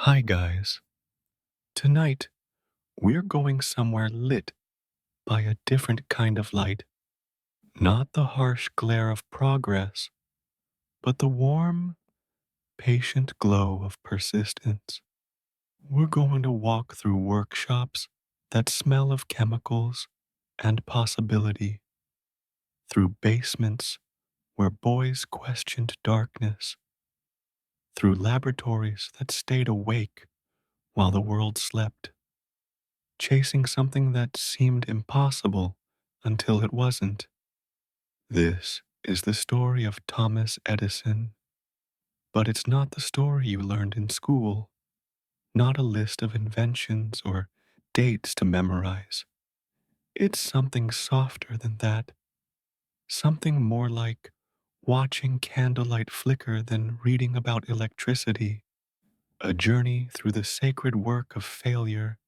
Hi, guys. Tonight, we're going somewhere lit by a different kind of light. Not the harsh glare of progress, but the warm, patient glow of persistence. We're going to walk through workshops that smell of chemicals and possibility, through basements where boys questioned darkness, through laboratories that stayed awake while the world slept, chasing something that seemed impossible until it wasn't. This is the story of Thomas Edison, but it's not the story you learned in school, not a list of inventions or dates to memorize. It's something softer than that, something more like watching candlelight flicker than reading about electricity, a journey through the sacred work of failure,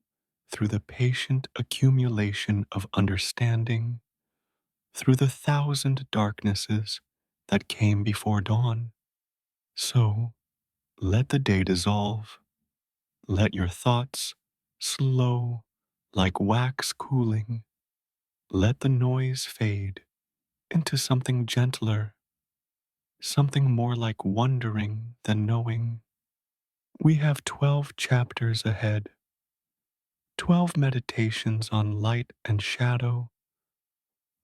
through the patient accumulation of understanding, through the thousand darknesses that came before dawn. So let the day dissolve. Let your thoughts slow like wax cooling. Let the noise fade into something gentler, something more like wondering than knowing. We have 12 chapters ahead, 12 meditations on light and shadow,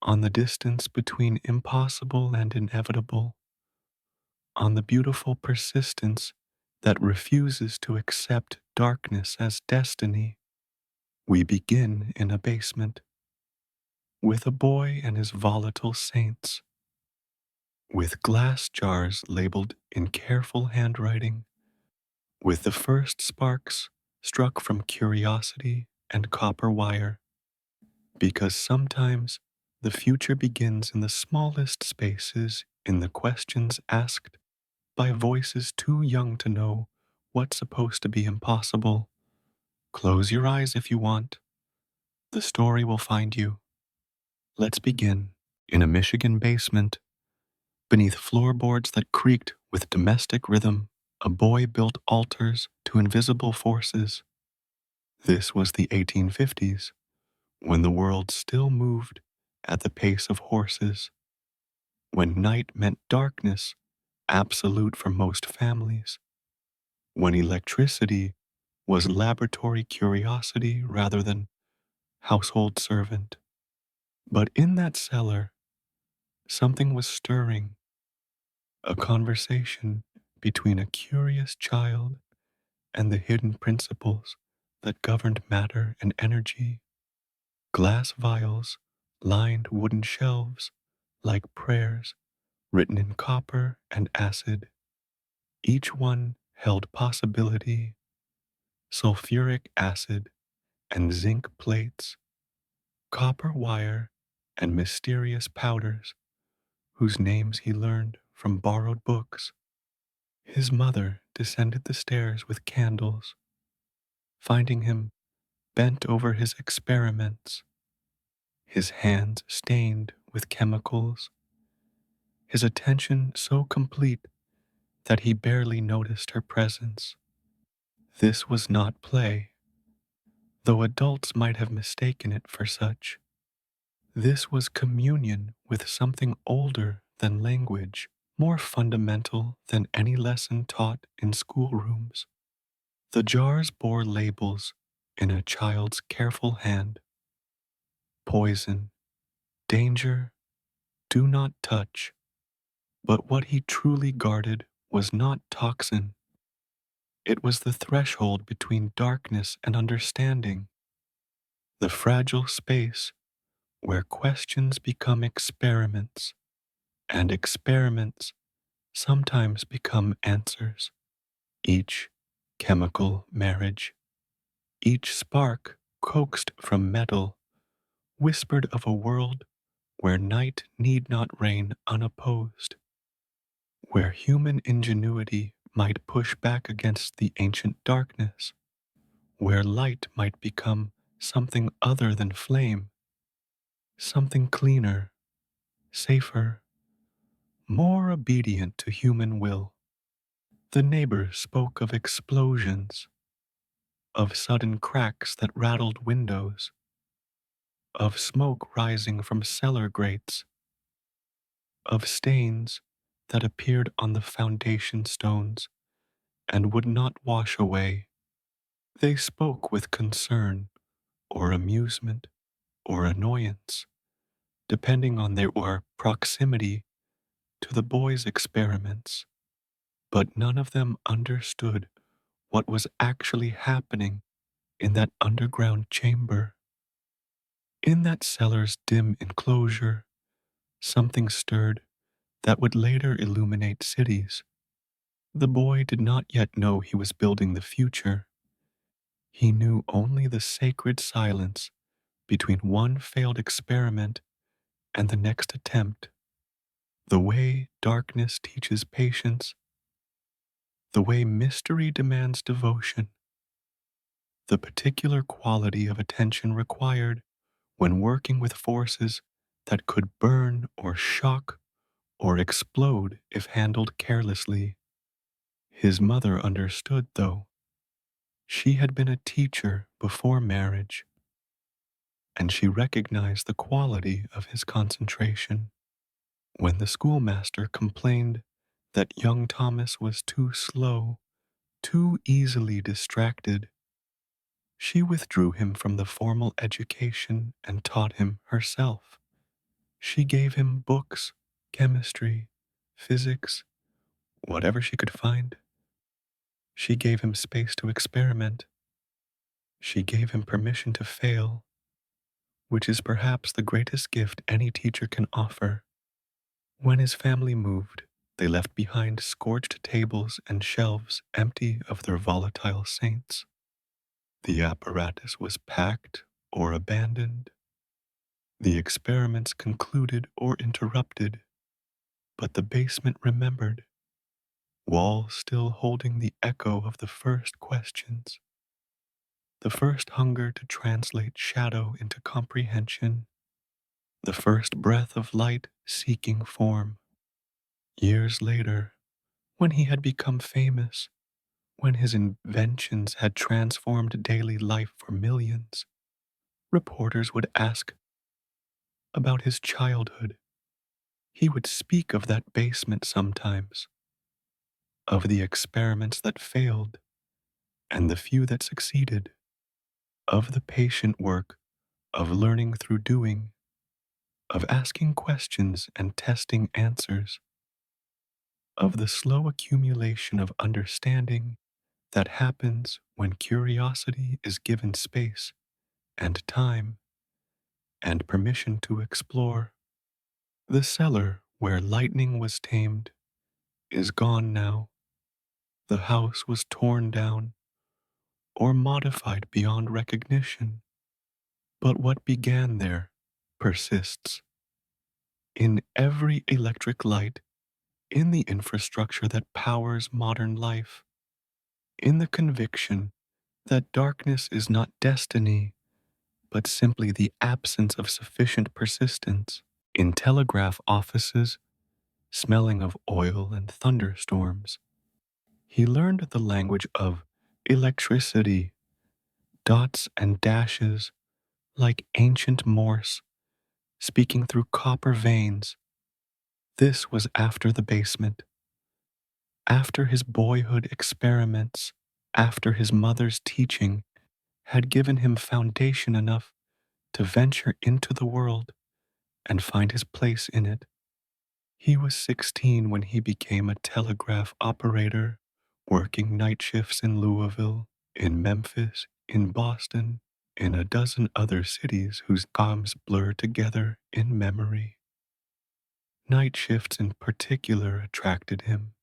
on the distance between impossible and inevitable, on the beautiful persistence that refuses to accept darkness as destiny. We begin in a basement, with a boy and his volatile saints, with glass jars labeled in careful handwriting, with the first sparks struck from curiosity and copper wire, because sometimes the future begins in the smallest spaces, in the questions asked by voices too young to know what's supposed to be impossible. Close your eyes if you want. The story will find you. Let's begin. In a Michigan basement, beneath floorboards that creaked with domestic rhythm, a boy built altars to invisible forces. This was the 1850s, when the world still moved at the pace of horses, when night meant darkness, absolute for most families, when electricity was laboratory curiosity rather than household servant. But in that cellar, something was stirring, a conversation between a curious child and the hidden principles that governed matter and energy. Glass vials lined wooden shelves like prayers written in copper and acid. Each one held possibility, sulfuric acid and zinc plates, copper wire and mysterious powders whose names he learned from borrowed books. His mother descended the stairs with candles, finding him bent over his experiments, his hands stained with chemicals, his attention so complete that he barely noticed her presence. This was not play, though adults might have mistaken it for such. This was communion with something older than language, more fundamental than any lesson taught in schoolrooms. The jars bore labels in a child's careful hand: poison, danger, do not touch. But what he truly guarded was not toxin. It was the threshold between darkness and understanding, the fragile space where questions become experiments, and experiments sometimes become answers. Each chemical marriage, each spark coaxed from metal, whispered of a world where night need not reign unopposed, where human ingenuity might push back against the ancient darkness, where light might become something other than flame, something cleaner, safer, more obedient to human will. The neighbors spoke of explosions, of sudden cracks that rattled windows, of smoke rising from cellar grates, of stains that appeared on the foundation stones and would not wash away. They spoke with concern or amusement or annoyance, depending on their proximity to the boy's experiments. But none of them understood what was actually happening in that underground chamber. In that cellar's dim enclosure, something stirred that would later illuminate cities. The boy did not yet know he was building the future. He knew only the sacred silence between one failed experiment and the next attempt. The way darkness teaches patience, the way mystery demands devotion, the particular quality of attention required when working with forces that could burn or shock or explode if handled carelessly. His mother understood, though. She had been a teacher before marriage, and she recognized the quality of his concentration. When the schoolmaster complained that young Thomas was too slow, too easily distracted, she withdrew him from the formal education and taught him herself. She gave him books, chemistry, physics, whatever she could find. She gave him space to experiment. She gave him permission to fail, which is perhaps the greatest gift any teacher can offer. When his family moved, they left behind scorched tables and shelves empty of their volatile saints. The apparatus was packed or abandoned. The experiments concluded or interrupted, but the basement remembered, walls still holding the echo of the first questions, the first hunger to translate shadow into comprehension, the first breath of light seeking form. Years later, when he had become famous, when his inventions had transformed daily life for millions, reporters would ask about his childhood. He would speak of that basement sometimes, of the experiments that failed and the few that succeeded, of the patient work of learning through doing, of asking questions and testing answers, of the slow accumulation of understanding that happens when curiosity is given space and time and permission to explore. The cellar where lightning was tamed is gone now. The house was torn down or modified beyond recognition. But what began there persists. In every electric light, in the infrastructure that powers modern life, in the conviction that darkness is not destiny, but simply the absence of sufficient persistence, in telegraph offices, smelling of oil and thunderstorms. He learned the language of electricity, dots and dashes like ancient Morse, speaking through copper veins. This was after the basement, after his boyhood experiments, after his mother's teaching had given him foundation enough to venture into the world and find his place in it. He was 16 when he became a telegraph operator, working night shifts in Louisville, in Memphis, in Boston, in a dozen other cities whose times blur together in memory. Night shifts in particular attracted him,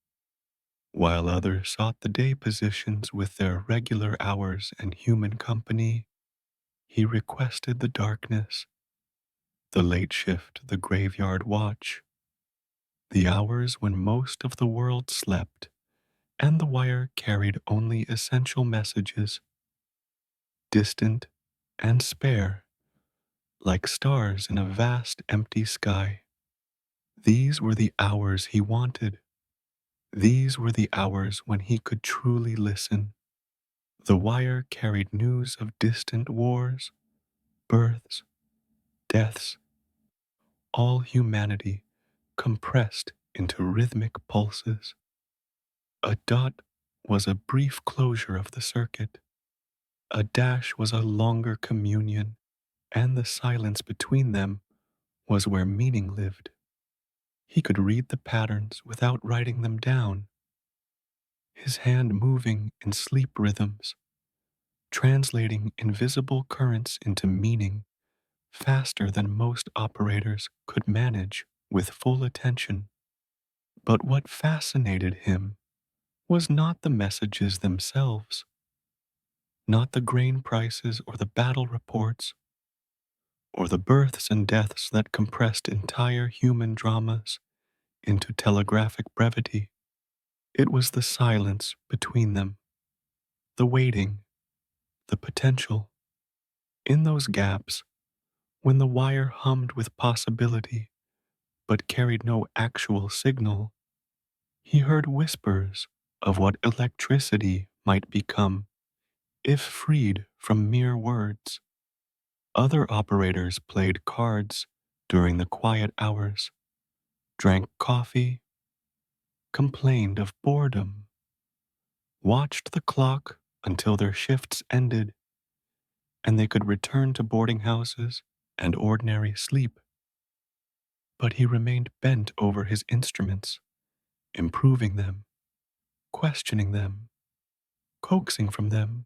while others sought the day positions with their regular hours and human company. He requested the darkness, the late shift, the graveyard watch, the hours when most of the world slept and the wire carried only essential messages, distant and spare, like stars in a vast empty sky. These were the hours he wanted. These were the hours when he could truly listen. The wire carried news of distant wars, births, deaths, all humanity compressed into rhythmic pulses. A dot was a brief closure of the circuit. A dash was a longer communion, and the silence between them was where meaning lived. He could read the patterns without writing them down, his hand moving in sleep rhythms, translating invisible currents into meaning faster than most operators could manage with full attention. But what fascinated him was not the messages themselves, not the grain prices or the battle reports, or the births and deaths that compressed entire human dramas into telegraphic brevity. It was the silence between them, the waiting, the potential. In those gaps, when the wire hummed with possibility but carried no actual signal, he heard whispers of what electricity might become if freed from mere words. Other operators played cards during the quiet hours, drank coffee, complained of boredom, watched the clock until their shifts ended and they could return to boarding houses and ordinary sleep. But he remained bent over his instruments, improving them, questioning them, coaxing from them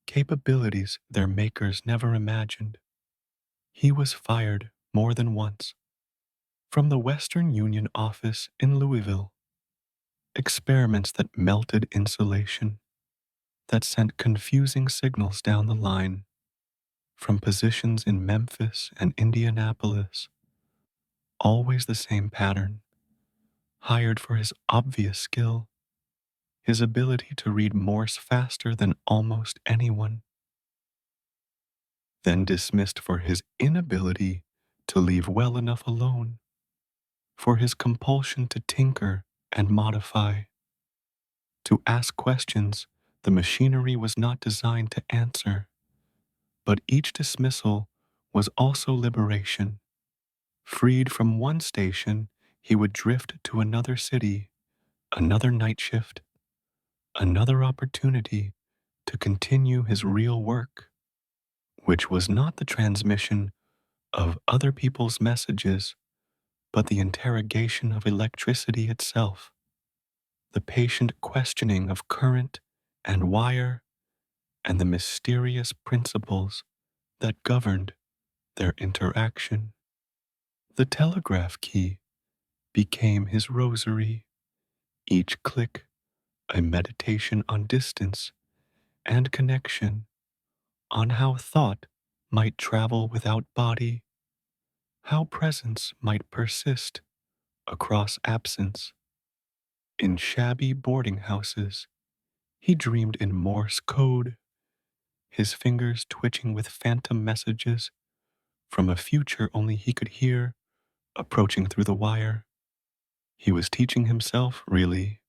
capabilities their makers never imagined. He was fired more than once from the Western Union office in Louisville. Experiments that melted insulation, that sent confusing signals down the line from positions in Memphis and Indianapolis. Always the same pattern, hired for his obvious skill, his ability to read Morse faster than almost anyone, then dismissed for his inability to leave well enough alone, for his compulsion to tinker and modify, to ask questions the machinery was not designed to answer. But each dismissal was also liberation. Freed from one station, he would drift to another city, another night shift, another opportunity to continue his real work, which was not the transmission of other people's messages, but the interrogation of electricity itself, the patient questioning of current and wire, and the mysterious principles that governed their interaction. The telegraph key became his rosary, each click a meditation on distance and connection, on how thought might travel without body, how presence might persist across absence. In shabby boarding houses, he dreamed in Morse code, his fingers twitching with phantom messages from a future only he could hear approaching through the wire. He was teaching himself, really.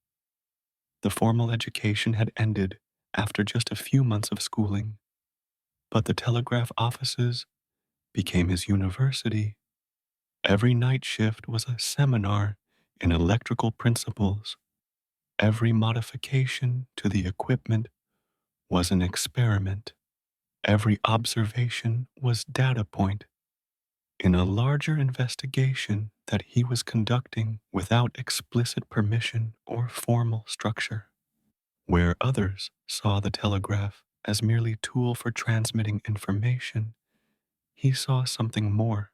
The formal education had ended after just a few months of schooling, but the telegraph offices became his university. Every night shift was a seminar in electrical principles. Every modification to the equipment was an experiment. Every observation was data point in a larger investigation that he was conducting without explicit permission or formal structure. Where others saw the telegraph as merely tool for transmitting information, he saw something more,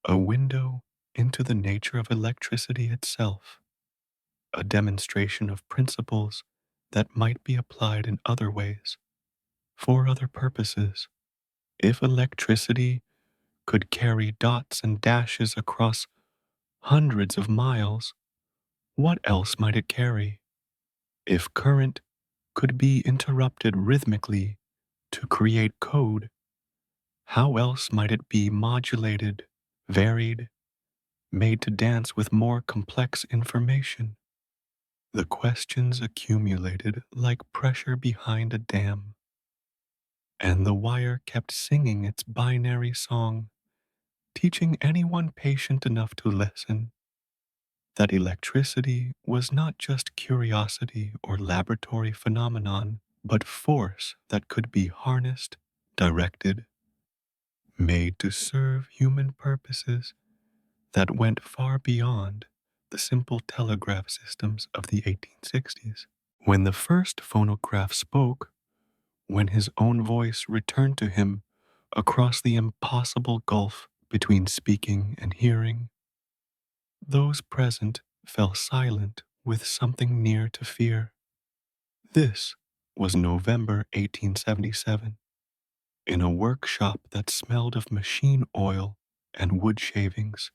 a window into the nature of electricity itself, a demonstration of principles that might be applied in other ways, for other purposes. If electricity could carry dots and dashes across hundreds of miles, what else might it carry? If current could be interrupted rhythmically to create code, how else might it be modulated, varied, made to dance with more complex information? The questions accumulated like pressure behind a dam, and the wire kept singing its binary song, teaching anyone patient enough to listen that electricity was not just curiosity or laboratory phenomenon, but force that could be harnessed, directed, made to serve human purposes that went far beyond the simple telegraph systems of the 1860s. When the first phonograph spoke, when his own voice returned to him across the impossible gulf between speaking and hearing, those present fell silent with something near to fear. This was November 1877, in a workshop that smelled of machine oil and wood shavings,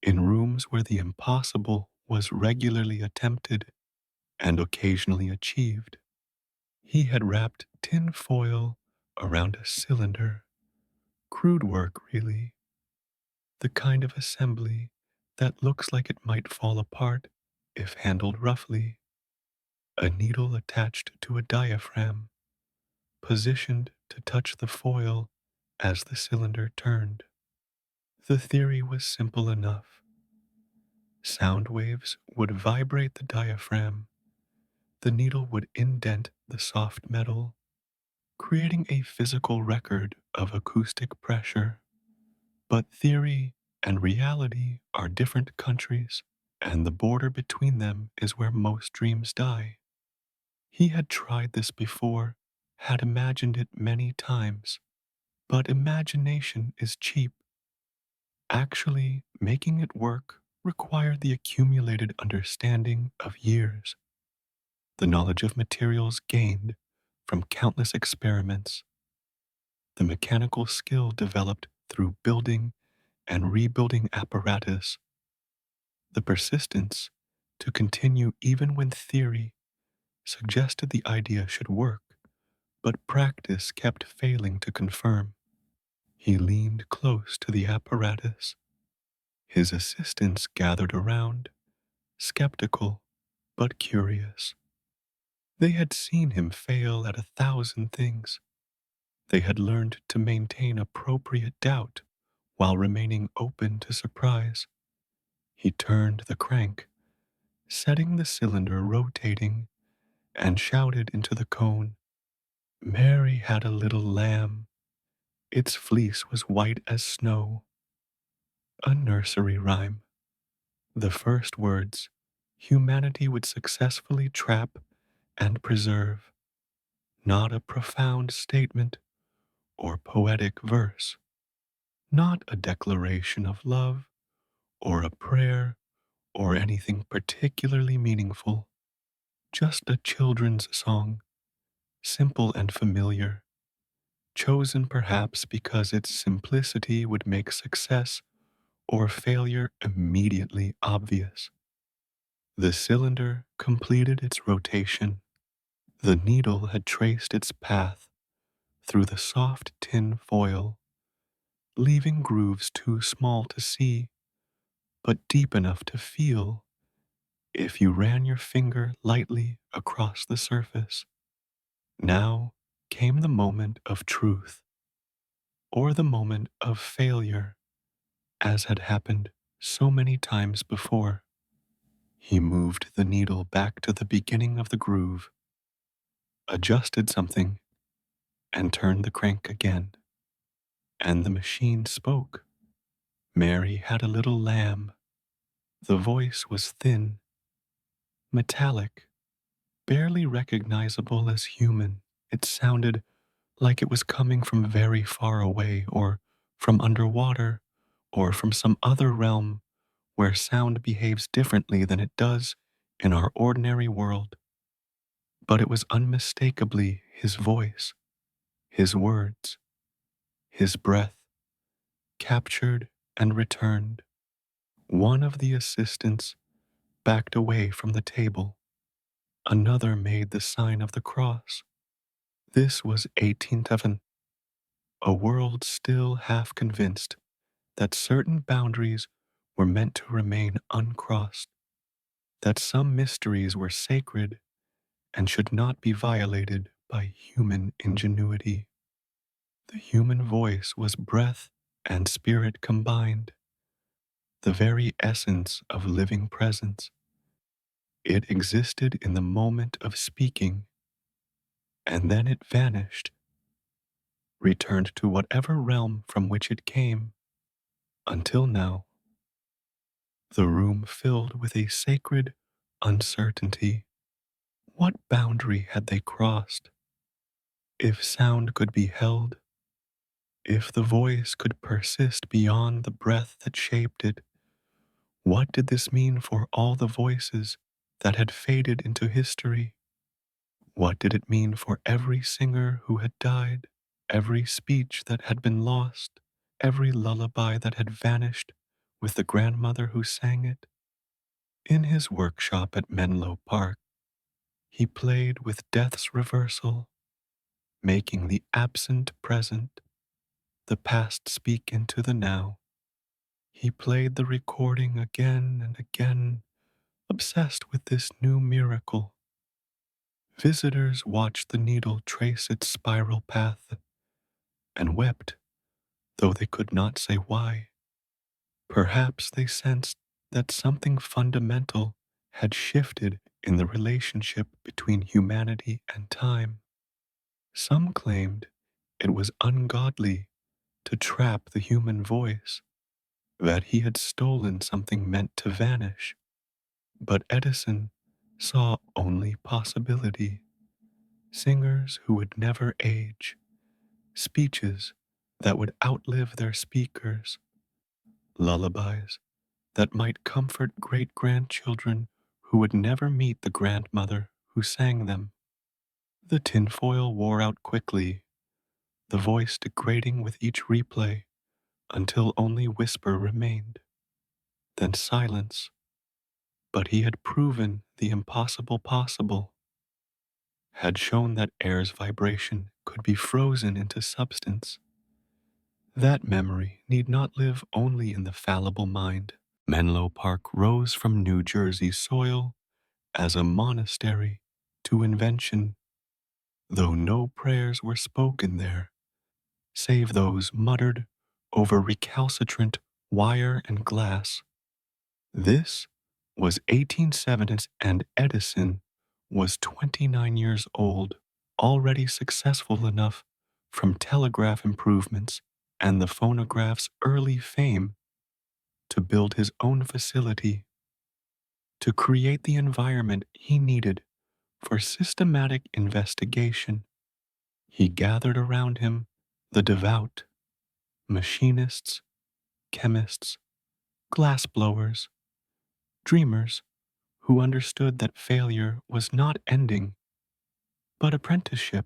in rooms where the impossible was regularly attempted and occasionally achieved. He had wrapped tin foil around a cylinder, crude work really, the kind of assembly that looks like it might fall apart if handled roughly. A needle attached to a diaphragm, positioned to touch the foil as the cylinder turned. The theory was simple enough. Sound waves would vibrate the diaphragm. The needle would indent the soft metal, creating a physical record of acoustic pressure. But theory and reality are different countries, and the border between them is where most dreams die. He had tried this before, had imagined it many times, but imagination is cheap. Actually, making it work required the accumulated understanding of years, the knowledge of materials gained from countless experiments, the mechanical skill developed through building and rebuilding apparatus, the persistence to continue even when theory suggested the idea should work, but practice kept failing to confirm. He leaned close to the apparatus. His assistants gathered around, skeptical but curious. They had seen him fail at 1,000 things. They had learned to maintain appropriate doubt while remaining open to surprise. He turned the crank, setting the cylinder rotating, and shouted into the cone, "Mary had a little lamb. Its fleece was white as snow." A nursery rhyme. The first words humanity would successfully trap and preserve, not a profound statement or poetic verse, not a declaration of love or a prayer or anything particularly meaningful, just a children's song, simple and familiar, chosen perhaps because its simplicity would make success or failure immediately obvious. The cylinder completed its rotation. The needle had traced its path through the soft tin foil, leaving grooves too small to see, but deep enough to feel if you ran your finger lightly across the surface. Now came the moment of truth, or the moment of failure, as had happened so many times before. He moved the needle back to the beginning of the groove, adjusted something, and turned the crank again. And the machine spoke. Mary had a little lamb. The voice was thin, metallic, barely recognizable as human. It sounded like it was coming from very far away, or from underwater, or from some other realm where sound behaves differently than it does in our ordinary world. But it was unmistakably his voice, his words, his breath, captured and returned. One of the assistants backed away from the table. Another made the sign of the cross. This was 1807, a world still half convinced that certain boundaries were meant to remain uncrossed. that some mysteries were sacred and should not be violated by human ingenuity. The human voice was breath and spirit combined, the very essence of living presence. It existed in the moment of speaking, and then it vanished, returned to whatever realm from which it came, until now. The room filled with a sacred uncertainty. What boundary had they crossed? If sound could be held, if the voice could persist beyond the breath that shaped it, what did this mean for all the voices that had faded into history? What did it mean for every singer who had died, every speech that had been lost, every lullaby that had vanished with the grandmother who sang it? In his workshop at Menlo Park, he played with death's reversal, making the absent present, the past speak into the now. He played the recording again and again, obsessed with this new miracle. Visitors watched the needle trace its spiral path and wept, though they could not say why. Perhaps they sensed that something fundamental had shifted in the relationship between humanity and time. Some claimed it was ungodly to trap the human voice, that he had stolen something meant to vanish. But Edison saw only possibility, singers who would never age, speeches that would outlive their speakers, lullabies that might comfort great grandchildren who would never meet the grandmother who sang them. The tinfoil wore out quickly, the voice degrading with each replay until only whisper remained, then silence. But he had proven the impossible possible, had shown that air's vibration could be frozen into substance. That memory need not live only in the fallible mind. Menlo Park rose from New Jersey soil as a monastery to invention, though no prayers were spoken there, save those muttered over recalcitrant wire and glass. This was 1870s, and Edison was 29 years old, already successful enough from telegraph improvements and the phonograph's early fame to build his own facility, to create the environment he needed for systematic investigation. He gathered around him the devout, machinists, chemists, glassblowers, dreamers who understood that failure was not ending, but apprenticeship,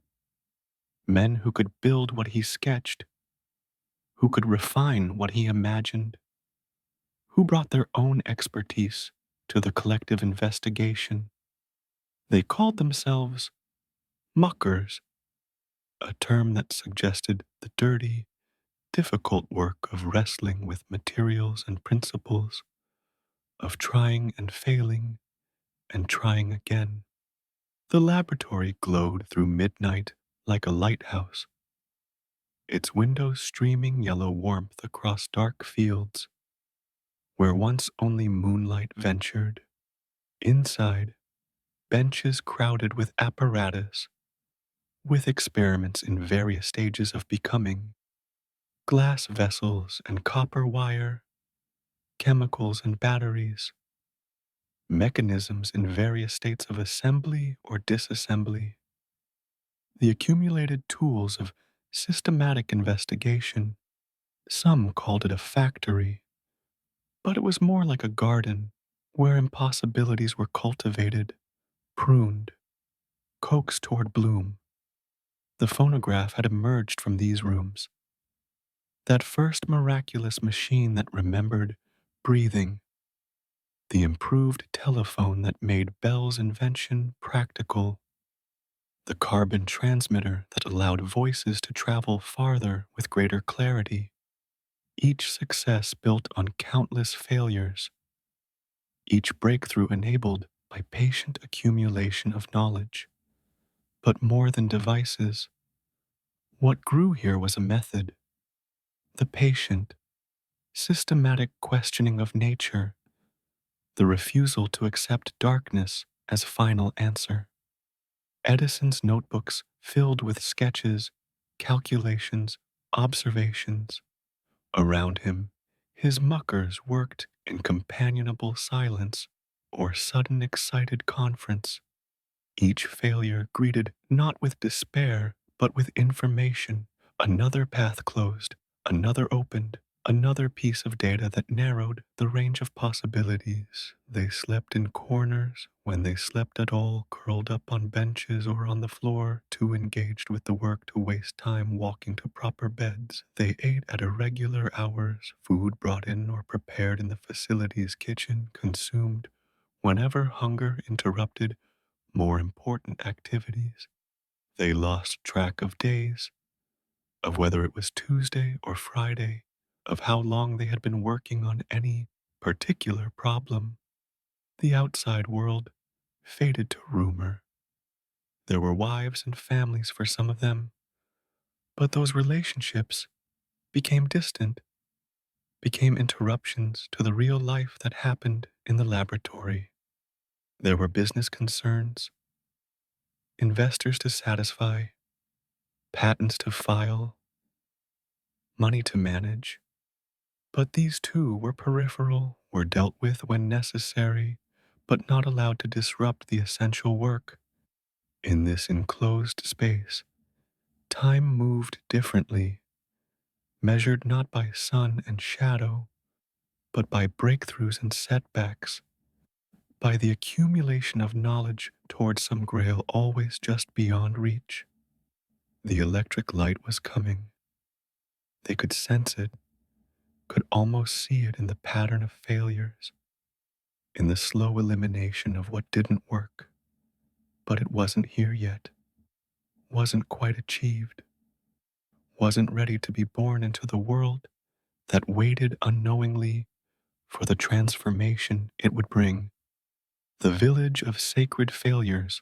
men who could build what he sketched, who could refine what he imagined, who brought their own expertise to the collective investigation. They called themselves muckers, a term that suggested the dirty, difficult work of wrestling with materials and principles, of trying and failing and trying again. The laboratory glowed through midnight like a lighthouse, its windows streaming yellow warmth across dark fields where once only moonlight ventured. Inside, benches crowded with apparatus, with experiments in various stages of becoming, glass vessels and copper wire, chemicals and batteries, mechanisms in various states of assembly or disassembly, the accumulated tools of systematic investigation. Some called it a factory, but it was more like a garden where impossibilities were cultivated, pruned, coaxed toward bloom. The phonograph had emerged from these rooms, that first miraculous machine that remembered breathing, the improved telephone that made Bell's invention practical, the carbon transmitter that allowed voices to travel farther with greater clarity, each success built on countless failures. each breakthrough enabled by patient accumulation of knowledge. But more than devices, what grew here was a method, the patient, systematic questioning of nature, the refusal to accept darkness as final answer. Edison's notebooks filled with sketches, calculations, observations. Around him, his muckers worked in companionable silence or sudden excited conference, each failure greeted not with despair, but with information. Another path closed, another opened, another piece of data that narrowed the range of possibilities. They slept in corners, when they slept at all, curled up on benches or on the floor, too engaged with the work to waste time walking to proper beds. They ate at irregular hours, food brought in or prepared in the facility's kitchen, consumed whenever hunger interrupted more important activities. They lost track of days, of whether it was Tuesday or Friday, of how long they had been working on any particular problem. The outside world faded to rumor. There were wives and families for some of them, but those relationships became distant, became interruptions to the real life that happened in the laboratory. There were business concerns, investors to satisfy, patents to file, money to manage. But these too were peripheral, were dealt with when necessary, but not allowed to disrupt the essential work. In this enclosed space, time moved differently, measured not by sun and shadow, but by breakthroughs and setbacks, by the accumulation of knowledge toward some grail always just beyond reach. The electric light was coming. They could sense it, could almost see it in the pattern of failures, in the slow elimination of what didn't work. But it wasn't here yet, wasn't quite achieved, wasn't ready to be born into the world that waited unknowingly for the transformation it would bring. The village of sacred failures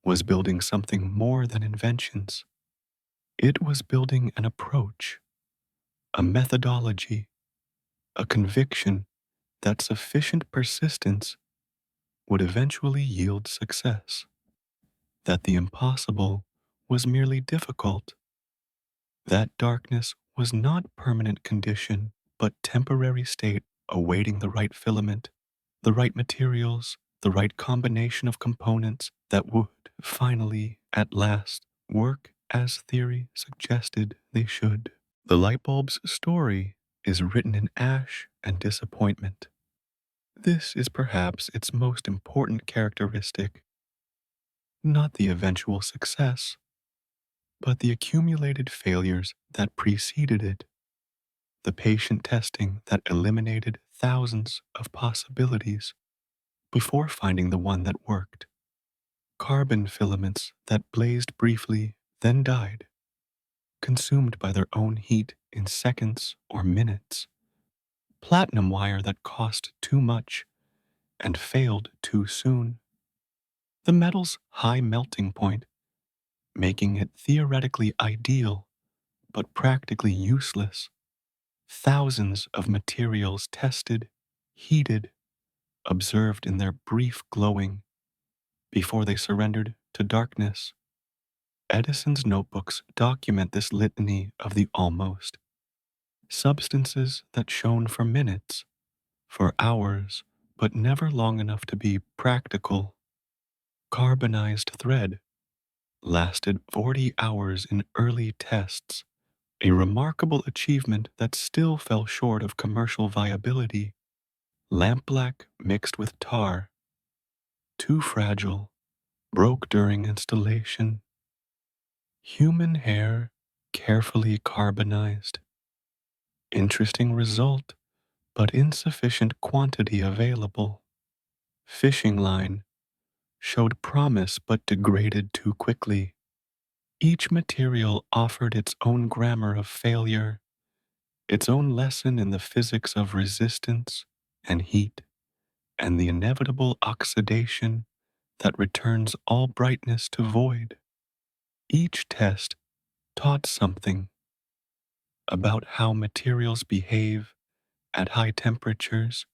was building something more than inventions. It was building an approach, a methodology, a conviction that sufficient persistence would eventually yield success, that the impossible was merely difficult, that darkness was not permanent condition, but temporary state awaiting the right filament, the right materials, the right combination of components that would finally, at last, work as theory suggested they should. The light bulb's story is written in ash and disappointment. This is perhaps its most important characteristic, not the eventual success, but the accumulated failures that preceded it, the patient testing that eliminated thousands of possibilities before finding the one that worked, carbon filaments that blazed briefly, then died, consumed by their own heat in seconds or minutes, platinum wire that cost too much and failed too soon, the metal's high melting point, making it theoretically ideal but practically useless. Thousands of materials tested, heated, observed in their brief glowing before they surrendered to darkness. Edison's notebooks document this litany of the almost. Substances that shone for minutes, for hours, but never long enough to be practical. Carbonized thread lasted 40 hours in early tests, a remarkable achievement that still fell short of commercial viability. Lampblack mixed with tar, too fragile, broke during installation. Human hair carefully carbonized. Interesting result, but insufficient quantity available. Fishing line showed promise but degraded too quickly. Each material offered its own grammar of failure, its own lesson in the physics of resistance and heat and the inevitable oxidation that returns all brightness to void. Each test taught something about how materials behave at high temperatures,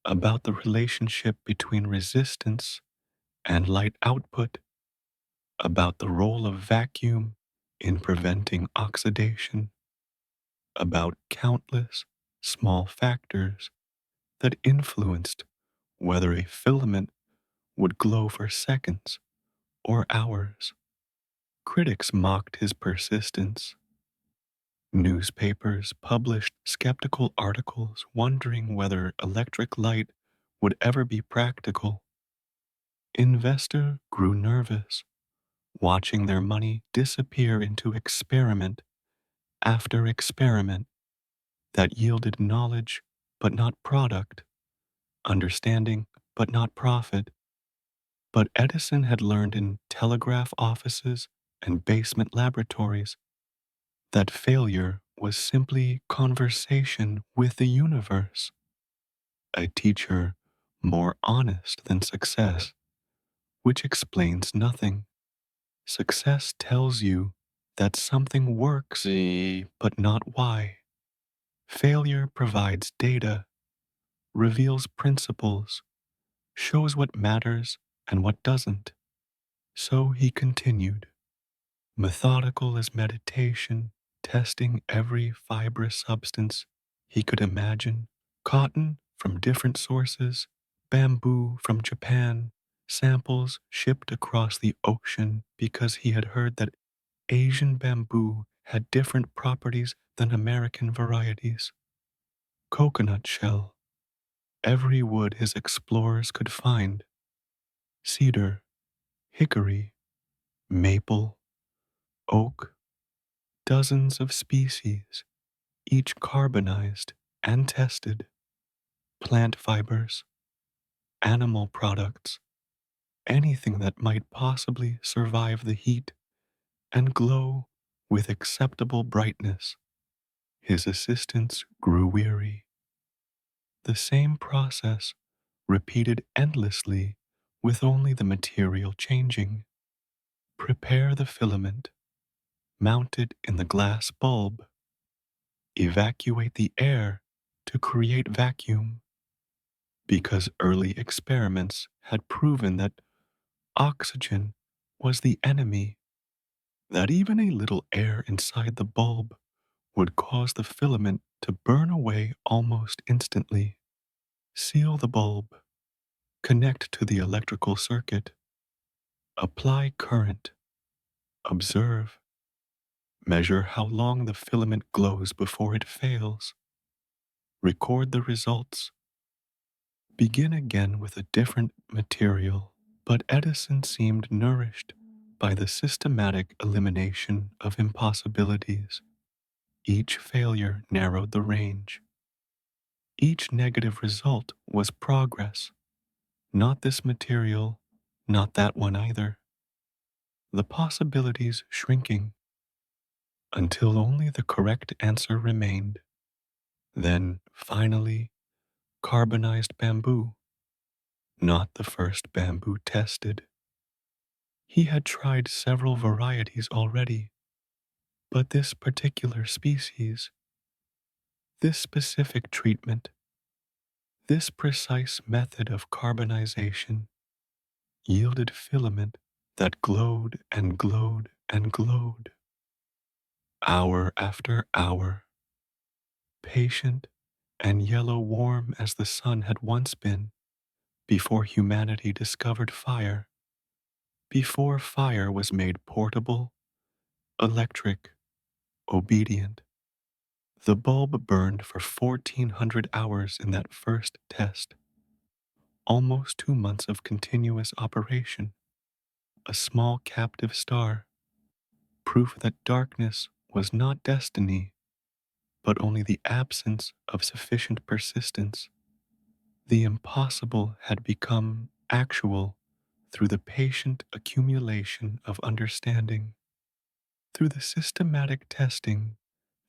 about the relationship between resistance and light output, about the role of vacuum in preventing oxidation, about countless small factors that influenced whether a filament would glow for seconds or hours. Critics mocked his persistence. Newspapers published skeptical articles wondering whether electric light would ever be practical. Investors grew nervous, watching their money disappear into experiment after experiment that yielded knowledge but not product, understanding but not profit. But Edison had learned in telegraph offices and basement laboratories that failure was simply conversation with the universe, a teacher more honest than success, which explains nothing. Success tells you that something works, but not why. Failure provides data, reveals principles, shows what matters and what doesn't. So he continued, methodical as meditation, testing every fibrous substance he could imagine, cotton from different sources, bamboo from Japan, samples shipped across the ocean because he had heard that Asian bamboo had different properties than American varieties. Coconut shell, every wood his explorers could find, cedar, hickory, maple, oak, dozens of species, each carbonized and tested, plant fibers, animal products, anything that might possibly survive the heat and glow with acceptable brightness. His assistants grew weary. The same process repeated endlessly with only the material changing. Prepare the filament, mount it in the glass bulb, evacuate the air to create vacuum, because early experiments had proven that oxygen was the enemy, that even a little air inside the bulb would cause the filament to burn away almost instantly. Seal the bulb, connect to the electrical circuit, apply current, observe, measure how long the filament glows before it fails, record the results, begin again with a different material. But Edison seemed nourished by the systematic elimination of impossibilities. Each failure narrowed the range. Each negative result was progress. Not this material, not that one either. The possibilities shrinking until only the correct answer remained. Then, finally, carbonized bamboo, not the first bamboo tested. He had tried several varieties already, but this particular species, this specific treatment, this precise method of carbonization yielded filament that glowed and glowed and glowed. Hour after hour, patient and yellow warm as the sun had once been before humanity discovered fire, before fire was made portable, electric, obedient. The bulb burned for 1,400 hours in that first test, almost 2 months of continuous operation, a small captive star, proof that darkness was not destiny, but only the absence of sufficient persistence. The impossible had become actual through the patient accumulation of understanding, through the systematic testing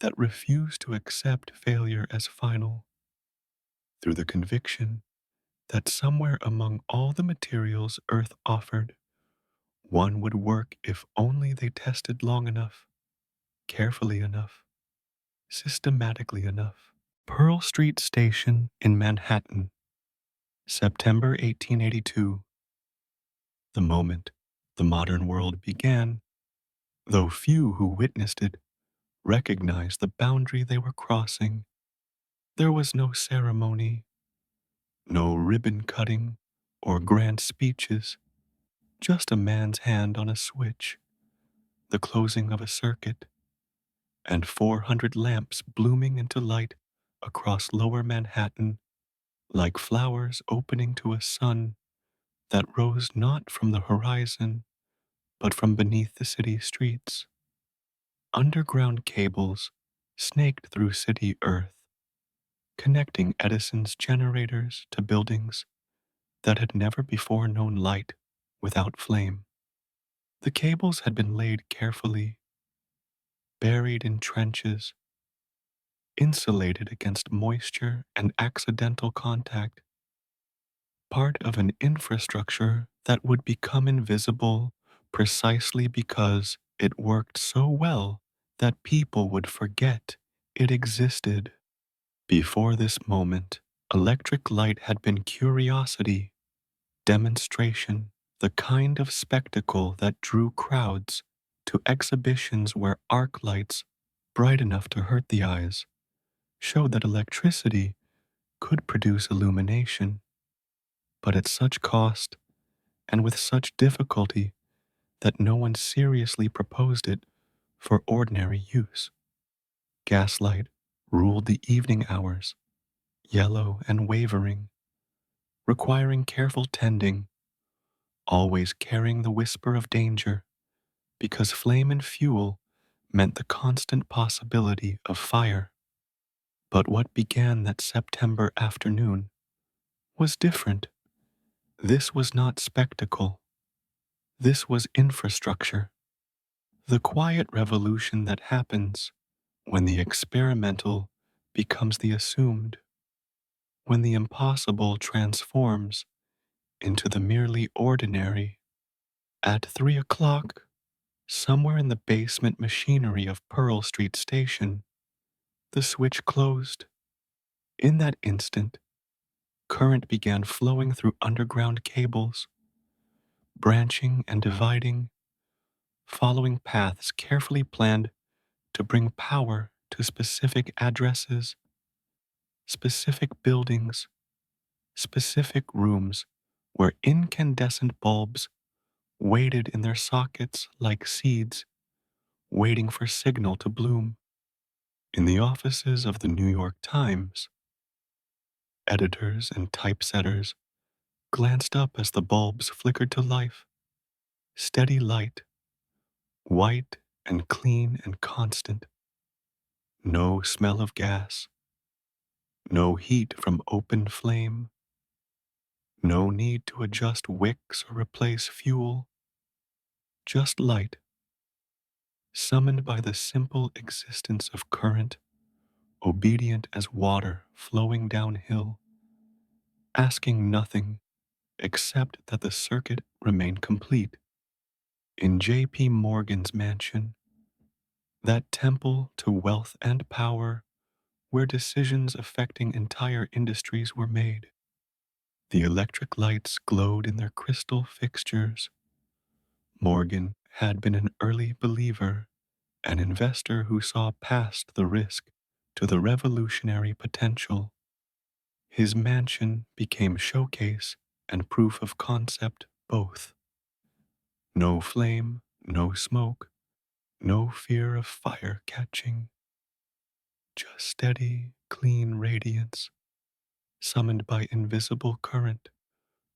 that refused to accept failure as final, through the conviction that somewhere among all the materials Earth offered, one would work if only they tested long enough, carefully enough, systematically enough. Pearl Street Station in Manhattan, September 1882. The moment the modern world began, though few who witnessed it recognized the boundary they were crossing. There was no ceremony, no ribbon cutting or grand speeches, just a man's hand on a switch, the closing of a circuit, and 400 lamps blooming into light across lower Manhattan like flowers opening to a sun that rose not from the horizon but from beneath the city streets. Underground cables snaked through city earth, connecting Edison's generators to buildings that had never before known light without flame. The cables had been laid carefully, buried in trenches, insulated against moisture and accidental contact, part of an infrastructure that would become invisible precisely because it worked so well that people would forget it existed. Before this moment, electric light had been curiosity, demonstration, the kind of spectacle that drew crowds to exhibitions where arc lights, bright enough to hurt the eyes, showed that electricity could produce illumination, but at such cost and with such difficulty that no one seriously proposed it for ordinary use. Gaslight ruled the evening hours, yellow and wavering, requiring careful tending, always carrying the whisper of danger, because flame and fuel meant the constant possibility of fire. But what began that September afternoon was different. This was not spectacle. This was infrastructure. The quiet revolution that happens when the experimental becomes the assumed, when the impossible transforms into the merely ordinary. At 3 o'clock, somewhere in the basement machinery of Pearl Street Station, the switch closed. In that instant, current began flowing through underground cables, branching and dividing, following paths carefully planned to bring power to specific addresses, specific buildings, specific rooms where incandescent bulbs waited in their sockets like seeds, waiting for signal to bloom. In the offices of the New York Times, editors and typesetters glanced up as the bulbs flickered to life. Steady light, white and clean and constant. No smell of gas, no heat from open flame, no need to adjust wicks or replace fuel, just light, summoned by the simple existence of current, obedient as water flowing downhill, asking nothing except that the circuit remain complete. In J.P. Morgan's mansion, that temple to wealth and power where decisions affecting entire industries were made, the electric lights glowed in their crystal fixtures. Morgan had been an early believer, an investor who saw past the risk to the revolutionary potential. His mansion became showcase and proof of concept both. No flame, no smoke, no fear of fire catching, just steady, clean radiance, summoned by invisible current,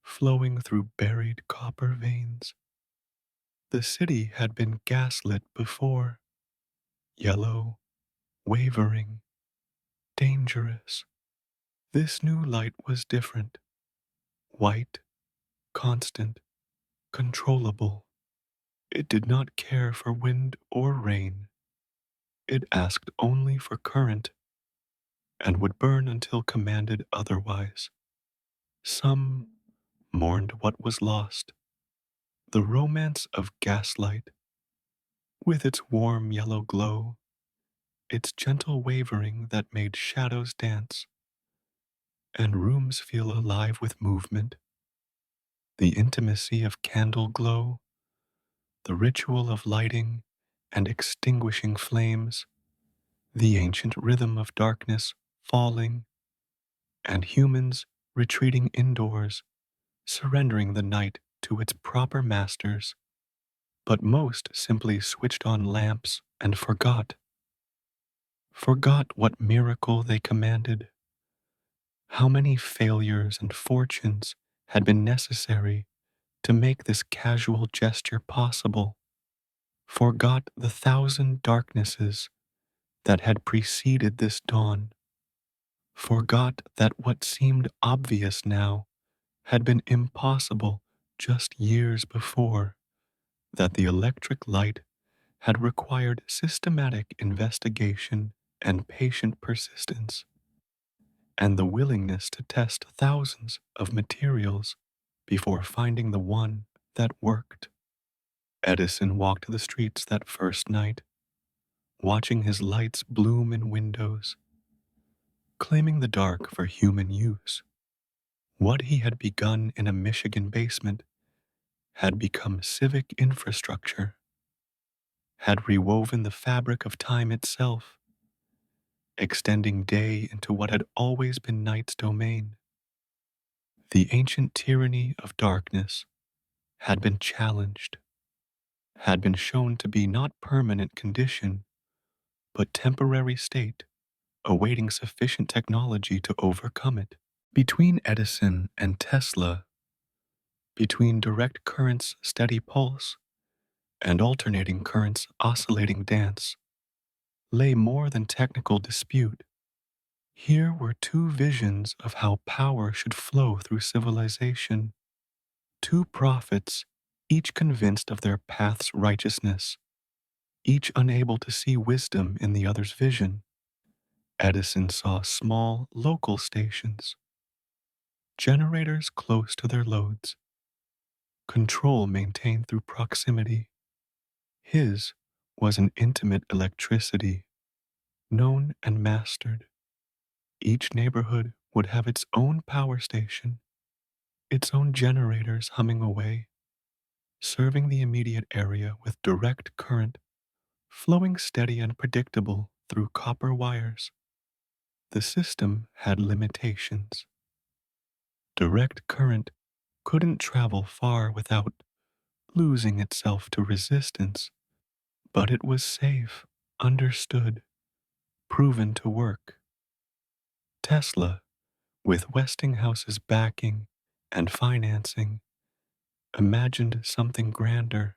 flowing through buried copper veins. The city had been gaslit before, yellow, wavering, dangerous. This new light was different, white, constant, controllable. It did not care for wind or rain. It asked only for current and would burn until commanded otherwise. Some mourned what was lost, the romance of gaslight, with its warm yellow glow, its gentle wavering that made shadows dance and rooms feel alive with movement, the intimacy of candle glow, the ritual of lighting and extinguishing flames, the ancient rhythm of darkness falling, and humans retreating indoors, surrendering the night to its proper masters. But most simply switched on lamps and forgot what miracle they commanded, how many failures and fortunes had been necessary to make this casual gesture possible, forgot the thousand darknesses that had preceded this dawn, forgot that what seemed obvious now had been impossible just years before, that the electric light had required systematic investigation and patient persistence, and the willingness to test thousands of materials before finding the one that worked. Edison walked the streets that first night, watching his lights bloom in windows, claiming the dark for human use. What he had begun in a Michigan basement had become civic infrastructure, had rewoven the fabric of time itself, extending day into what had always been night's domain. The ancient tyranny of darkness had been challenged, had been shown to be not permanent condition, but temporary state, awaiting sufficient technology to overcome it. Between Edison and Tesla, between direct current's steady pulse and alternating current's oscillating dance, lay more than technical dispute. Here were two visions of how power should flow through civilization, two prophets, each convinced of their path's righteousness, each unable to see wisdom in the other's vision. Edison saw small, local stations, generators close to their loads, control maintained through proximity. His was an intimate electricity, known and mastered. Each neighborhood would have its own power station, its own generators humming away, serving the immediate area with direct current, flowing steady and predictable through copper wires. The system had limitations. Direct current couldn't travel far without losing itself to resistance, but it was safe, understood, proven to work. Tesla, with Westinghouse's backing and financing, imagined something grander,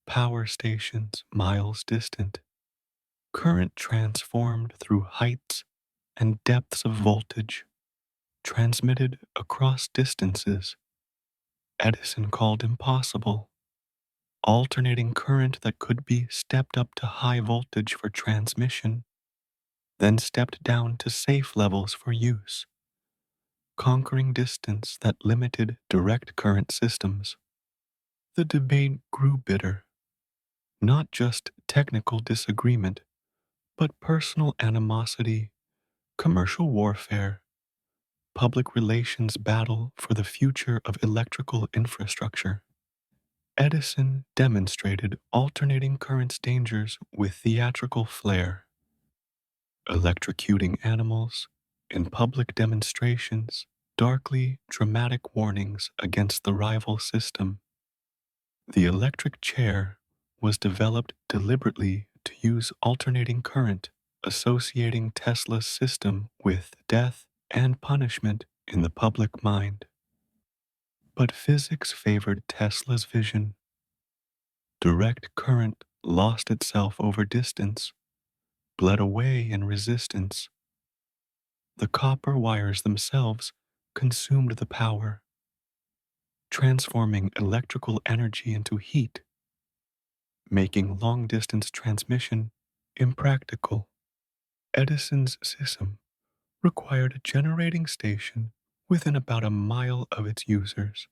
power stations miles distant, current transformed through heights and depths of voltage, transmitted across distances Edison called impossible, alternating current that could be stepped up to high voltage for transmission, then stepped down to safe levels for use, conquering distance that limited direct current systems. The debate grew bitter, not just technical disagreement, but personal animosity, commercial warfare, public relations battle for the future of electrical infrastructure. Edison demonstrated alternating current's dangers with theatrical flair, electrocuting animals in public demonstrations, darkly dramatic warnings against the rival system. The electric chair was developed deliberately to use alternating current, associating Tesla's system with death and punishment in the public mind. But physics favored Tesla's vision. Direct current lost itself over distance, bled away in resistance. The copper wires themselves consumed the power, transforming electrical energy into heat, making long-distance transmission impractical. Edison's system required a generating station within about a mile of its users.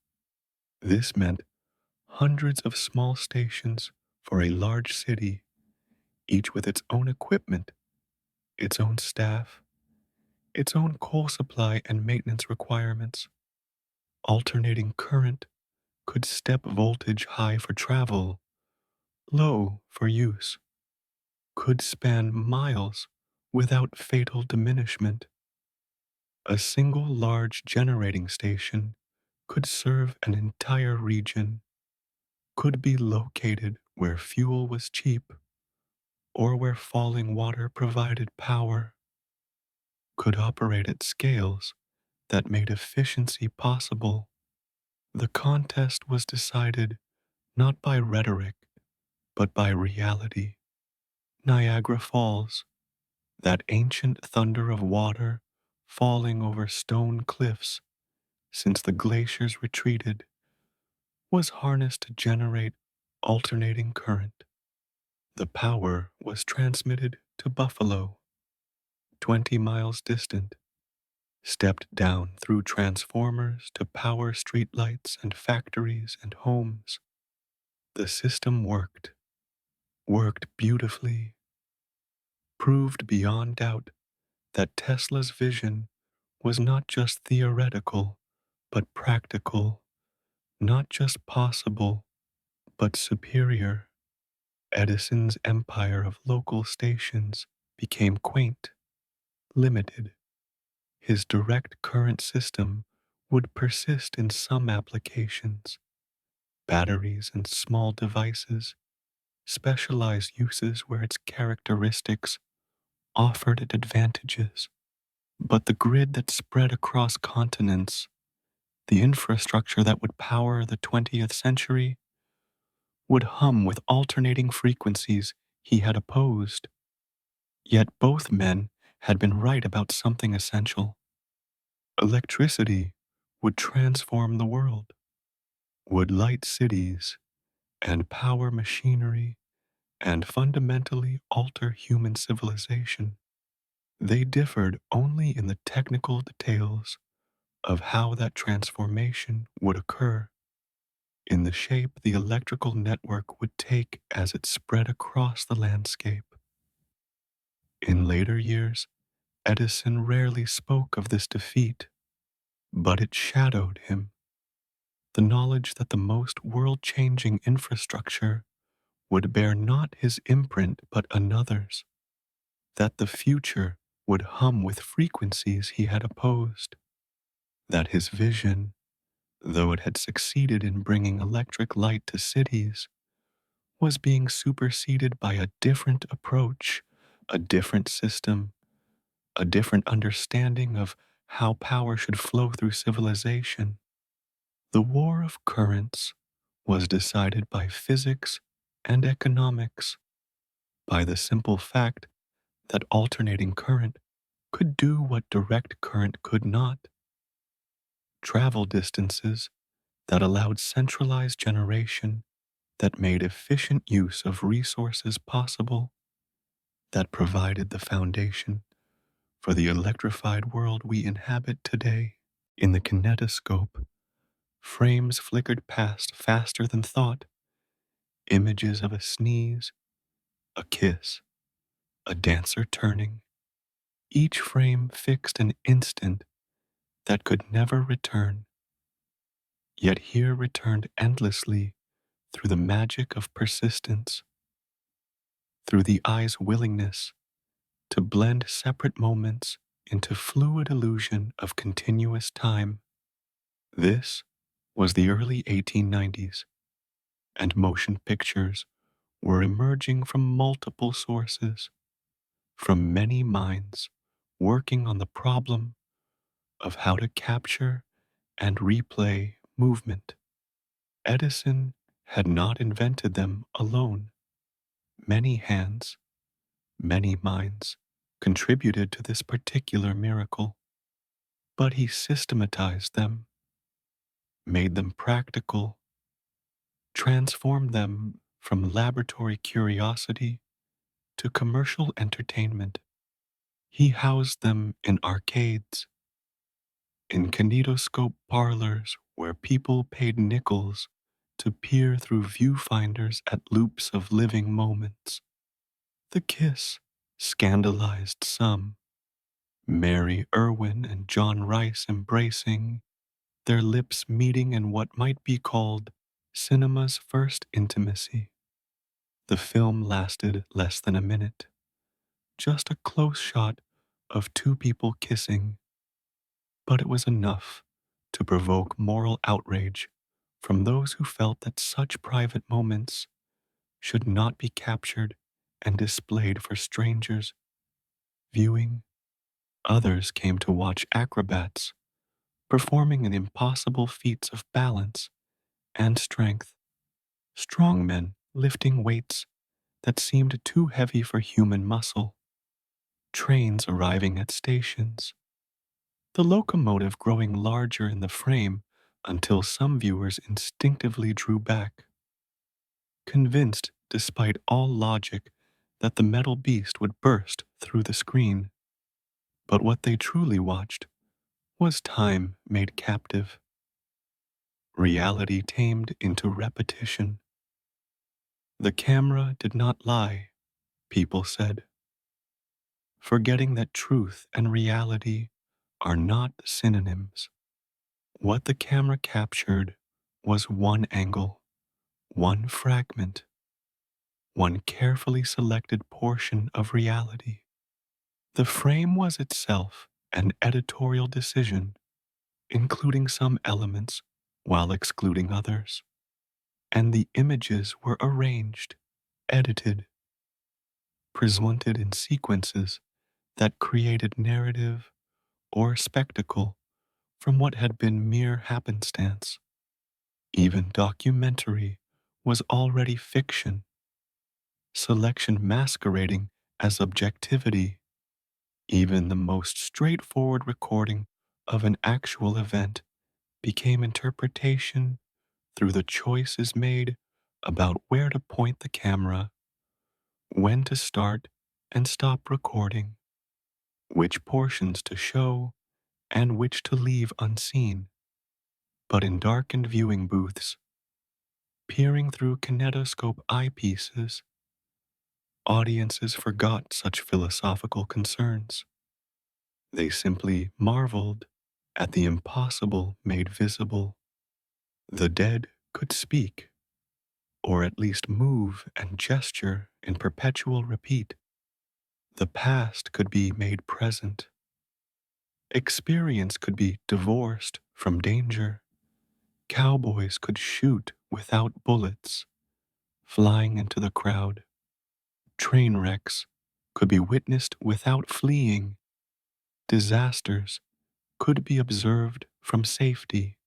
This meant hundreds of small stations for a large city, each with its own equipment, its own staff, its own coal supply and maintenance requirements. Alternating current could step voltage high for travel, low for use, could span miles without fatal diminishment. A single large generating station could serve an entire region, could be located where fuel was cheap or where falling water provided power, could operate at scales that made efficiency possible. The contest was decided not by rhetoric, but by reality. Niagara Falls, that ancient thunder of water falling over stone cliffs since the glaciers retreated, was harnessed to generate alternating current. The power was transmitted to Buffalo, 20 miles distant, stepped down through transformers to power streetlights and factories and homes. The system worked beautifully, proved beyond doubt that Tesla's vision was not just theoretical, but practical, not just possible, but superior. Edison's empire of local stations became quaint, limited. His direct current system would persist in some applications, batteries and small devices, specialized uses where its characteristics offered it advantages. But the grid that spread across continents, the infrastructure that would power the 20th century, would hum with alternating frequencies he had opposed. Yet both men had been right about something essential. Electricity would transform the world, would light cities and power machinery and fundamentally alter human civilization. They differed only in the technical details of how that transformation would occur, in the shape the electrical network would take as it spread across the landscape. In later years, Edison rarely spoke of this defeat, but it shadowed him. The knowledge that the most world changing infrastructure would bear not his imprint but another's, that the future would hum with frequencies he had opposed, that his vision, though it had succeeded in bringing electric light to cities, was being superseded by a different approach, a different system, a different understanding of how power should flow through civilization. The war of currents was decided by physics and economics, by the simple fact that alternating current could do what direct current could not: travel distances that allowed centralized generation, that made efficient use of resources possible, that provided the foundation for the electrified world we inhabit today. In the kinetoscope, frames flickered past faster than thought, images of a sneeze, a kiss, a dancer turning, each frame fixed an instant that could never return, yet here returned endlessly through the magic of persistence, through the eye's willingness to blend separate moments into fluid illusion of continuous time. This was the early 1890s, and motion pictures were emerging from multiple sources, from many minds working on the problem of how to capture and replay movement. Edison had not invented them alone. Many hands, many minds contributed to this particular miracle, but he systematized them, made them practical, transformed them from laboratory curiosity to commercial entertainment. He housed them in arcades, In kinetoscope parlors where people paid nickels to peer through viewfinders at loops of living moments. The kiss scandalized some. Mary Irwin and John Rice embracing, their lips meeting in what might be called cinema's first intimacy. The film lasted less than a minute, just a close shot of two people kissing, but it was enough to provoke moral outrage from those who felt that such private moments should not be captured and displayed for strangers viewing. Others came to watch acrobats performing in impossible feats of balance and strength, strong men lifting weights that seemed too heavy for human muscle, trains arriving at stations, the locomotive growing larger in the frame until some viewers instinctively drew back, convinced despite all logic that the metal beast would burst through the screen. But what they truly watched was time made captive, reality tamed into repetition. The camera did not lie, people said, forgetting that truth and reality are not synonyms. What the camera captured was one angle, one fragment, one carefully selected portion of reality. The frame was itself an editorial decision, including some elements while excluding others. And the images were arranged, edited, presented in sequences that created narrative or spectacle from what had been mere happenstance. Even documentary was already fiction, selection masquerading as objectivity. Even the most straightforward recording of an actual event became interpretation through the choices made about where to point the camera, when to start and stop recording, which portions to show and which to leave unseen. But in darkened viewing booths, peering through kinetoscope eyepieces, audiences forgot such philosophical concerns. They simply marveled at the impossible made visible. The dead could speak, or at least move and gesture in perpetual repeat. The past could be made present. Experience could be divorced from danger. Cowboys could shoot without bullets, flying into the crowd. Train wrecks could be witnessed without fleeing. Disasters could be observed from safety.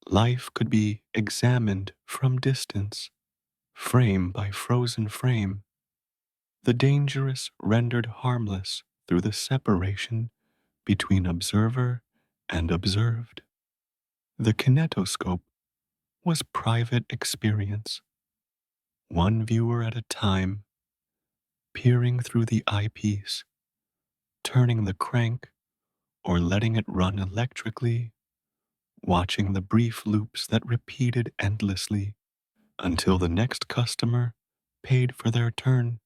Life could be examined from distance, frame by frozen frame. The dangerous rendered harmless through the separation between observer and observed. The kinetoscope was private experience, one viewer at a time, peering through the eyepiece, turning the crank or letting it run electrically, watching the brief loops that repeated endlessly until the next customer paid for their turn.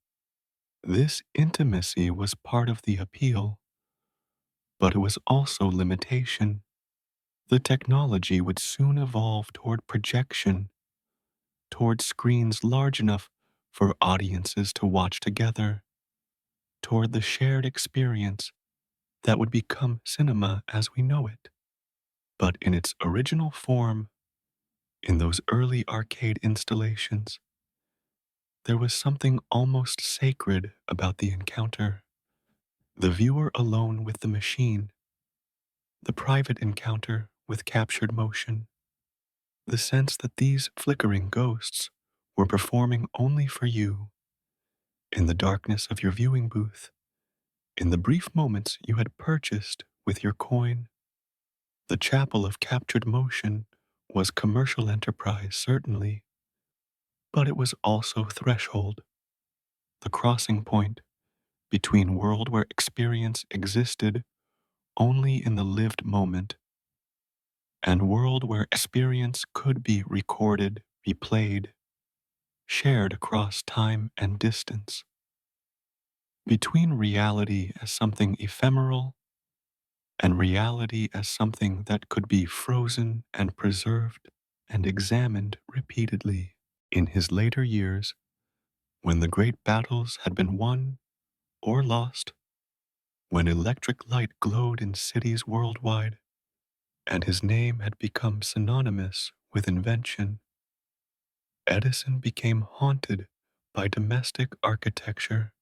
This intimacy was part of the appeal, but it was also limitation. The technology would soon evolve toward projection, toward screens large enough for audiences to watch together, toward the shared experience that would become cinema as we know it. But in its original form, in those early arcade installations, there was something almost sacred about the encounter. The viewer alone with the machine, the private encounter with captured motion, the sense that these flickering ghosts were performing only for you, in the darkness of your viewing booth, in the brief moments you had purchased with your coin. The chapel of captured motion was commercial enterprise, certainly, but it was also threshold, the crossing point between world where experience existed only in the lived moment and world where experience could be recorded, replayed, shared across time and distance. Between reality as something ephemeral and reality as something that could be frozen and preserved and examined repeatedly. In his later years, when the great battles had been won or lost, when electric light glowed in cities worldwide, and his name had become synonymous with invention, Edison became haunted by domestic architecture.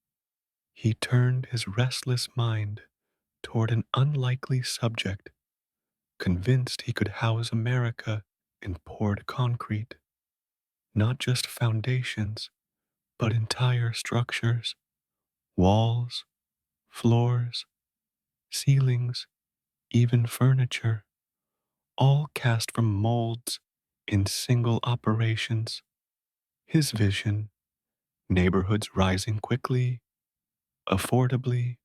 He turned his restless mind toward an unlikely subject, convinced he could house America in poured concrete, not just foundations, but entire structures, walls, floors, ceilings, even furniture, all cast from molds in single operations. His vision, neighborhoods rising quickly, affordably,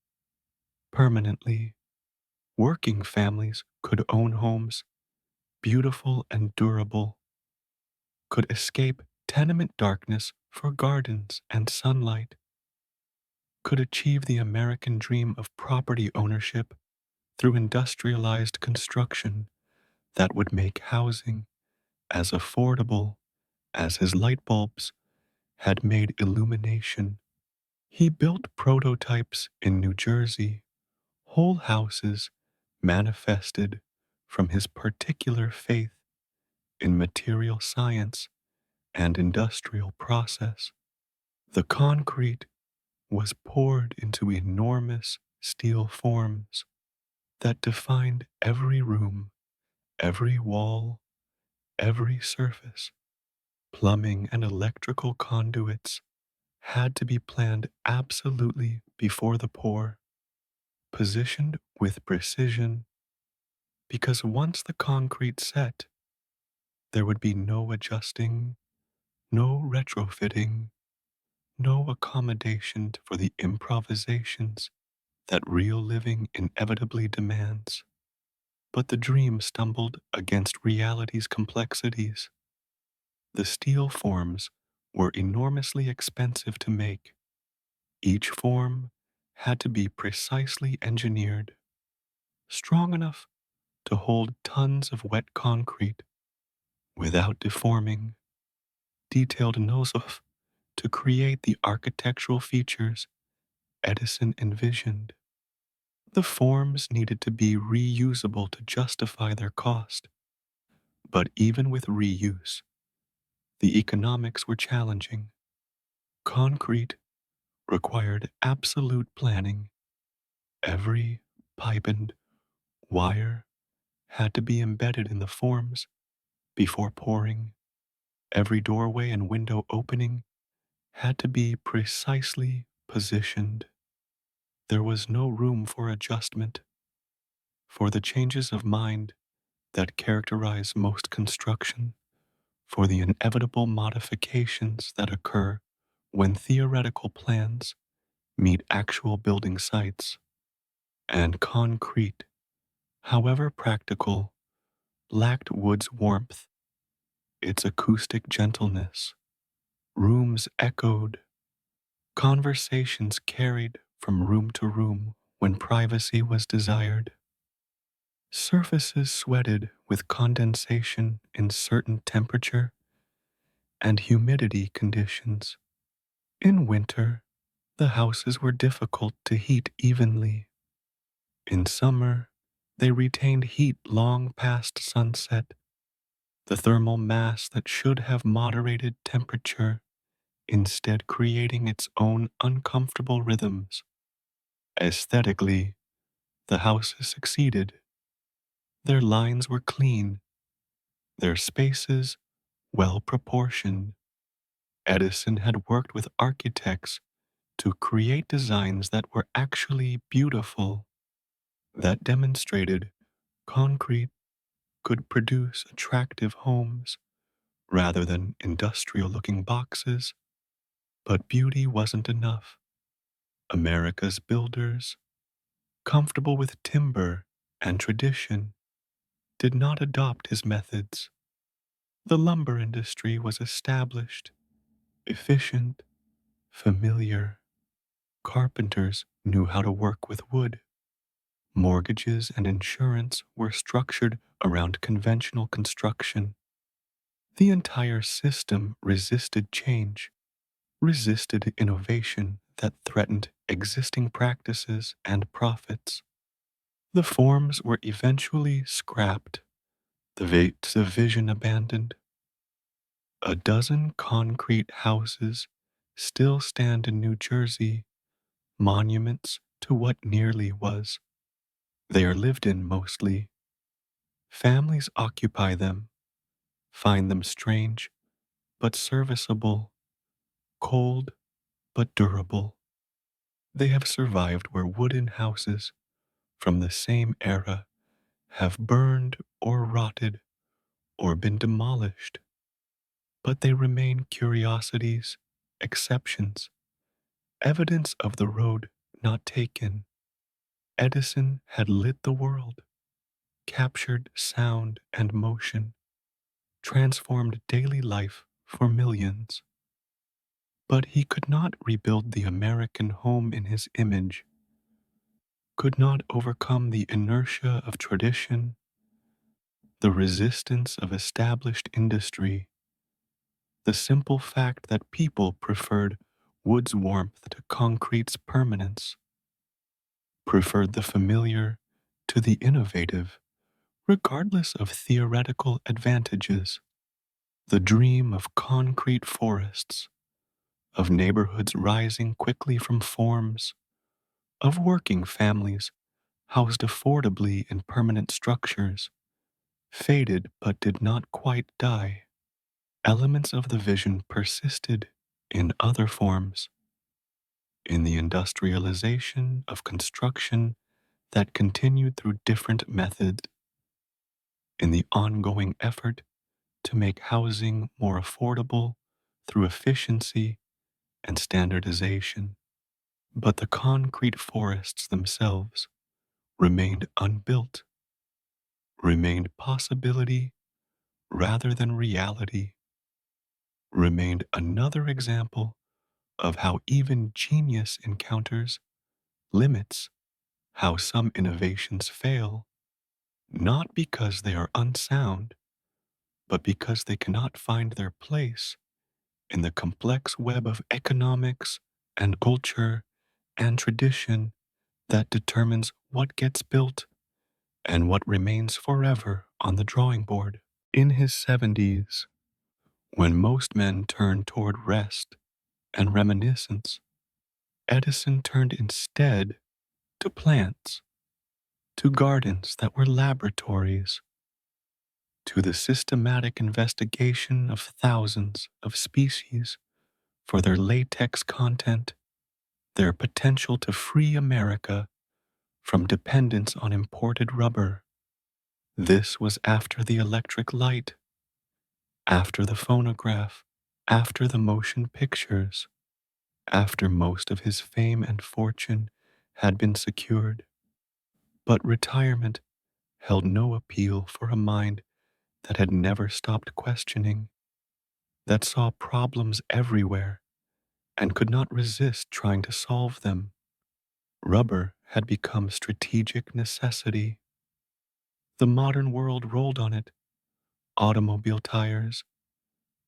permanently, working families could own homes, beautiful and durable, could escape tenement darkness for gardens and sunlight, could achieve the American dream of property ownership through industrialized construction that would make housing as affordable as his light bulbs had made illumination. He built prototypes in New Jersey, whole houses manifested from his particular faith in material science and industrial process. The concrete was poured into enormous steel forms that defined every room, every wall, every surface. Plumbing and electrical conduits had to be planned absolutely before the pour, positioned with precision, because once the concrete set, there would be no adjusting, no retrofitting, no accommodation for the improvisations that real living inevitably demands. But the dream stumbled against reality's complexities. The steel forms were enormously expensive to make. Each form had to be precisely engineered, strong enough to hold tons of wet concrete without deforming, detailed enough to create the architectural features Edison envisioned. The forms needed to be reusable to justify their cost. But even with reuse, the economics were challenging. Concrete required absolute planning. Every pipe and wire had to be embedded in the forms before pouring. Every doorway and window opening had to be precisely positioned. There was no room for adjustment, for the changes of mind that characterize most construction, for the inevitable modifications that occur when theoretical plans meet actual building sites. And concrete, however practical, lacked wood's warmth, its acoustic gentleness. Rooms echoed, conversations carried from room to room when privacy was desired. Surfaces sweated with condensation in certain temperature and humidity conditions. In winter, the houses were difficult to heat evenly. In summer, they retained heat long past sunset. The thermal mass that should have moderated temperature, instead creating its own uncomfortable rhythms. Aesthetically, the houses succeeded. Their lines were clean, their spaces well proportioned. Edison had worked with architects to create designs that were actually beautiful, that demonstrated concrete could produce attractive homes rather than industrial looking boxes. But beauty wasn't enough. America's builders, comfortable with timber and tradition, did not adopt his methods. The lumber industry was established, efficient, familiar. Carpenters knew how to work with wood. Mortgages and insurance were structured around conventional construction. The entire system resisted change, resisted innovation that threatened existing practices and profits. The forms were eventually scrapped, the vision abandoned. A dozen concrete houses still stand in New Jersey, monuments to what nearly was. They are lived in mostly. Families occupy them, find them strange but serviceable, cold but durable. They have survived where wooden houses from the same era have burned or rotted or been demolished, but they remain curiosities, exceptions, evidence of the road not taken. Edison had lit the world, captured sound and motion, transformed daily life for millions. But he could not rebuild the American home in his image, could not overcome the inertia of tradition, the resistance of established industry, the simple fact that people preferred wood's warmth to concrete's permanence, preferred the familiar to the innovative, regardless of theoretical advantages. The dream of concrete forests, of neighborhoods rising quickly from forms, of working families housed affordably in permanent structures, faded but did not quite die. Elements of the vision persisted in other forms, in the industrialization of construction that continued through different methods, in the ongoing effort to make housing more affordable through efficiency and standardization. But the concrete forests themselves remained unbuilt, remained possibility rather than reality, remained another example of how even genius encounters limits, how some innovations fail, not because they are unsound, but because they cannot find their place in the complex web of economics and culture and tradition that determines what gets built and what remains forever on the drawing board. In his 70s, when most men turned toward rest and reminiscence, Edison turned instead to plants, to gardens that were laboratories, to the systematic investigation of thousands of species for their latex content, their potential to free America from dependence on imported rubber. This was after the electric light, after the phonograph, after the motion pictures, after most of his fame and fortune had been secured. But retirement held no appeal for a mind that had never stopped questioning, that saw problems everywhere and could not resist trying to solve them. Rubber had become strategic necessity. The modern world rolled on it: automobile tires,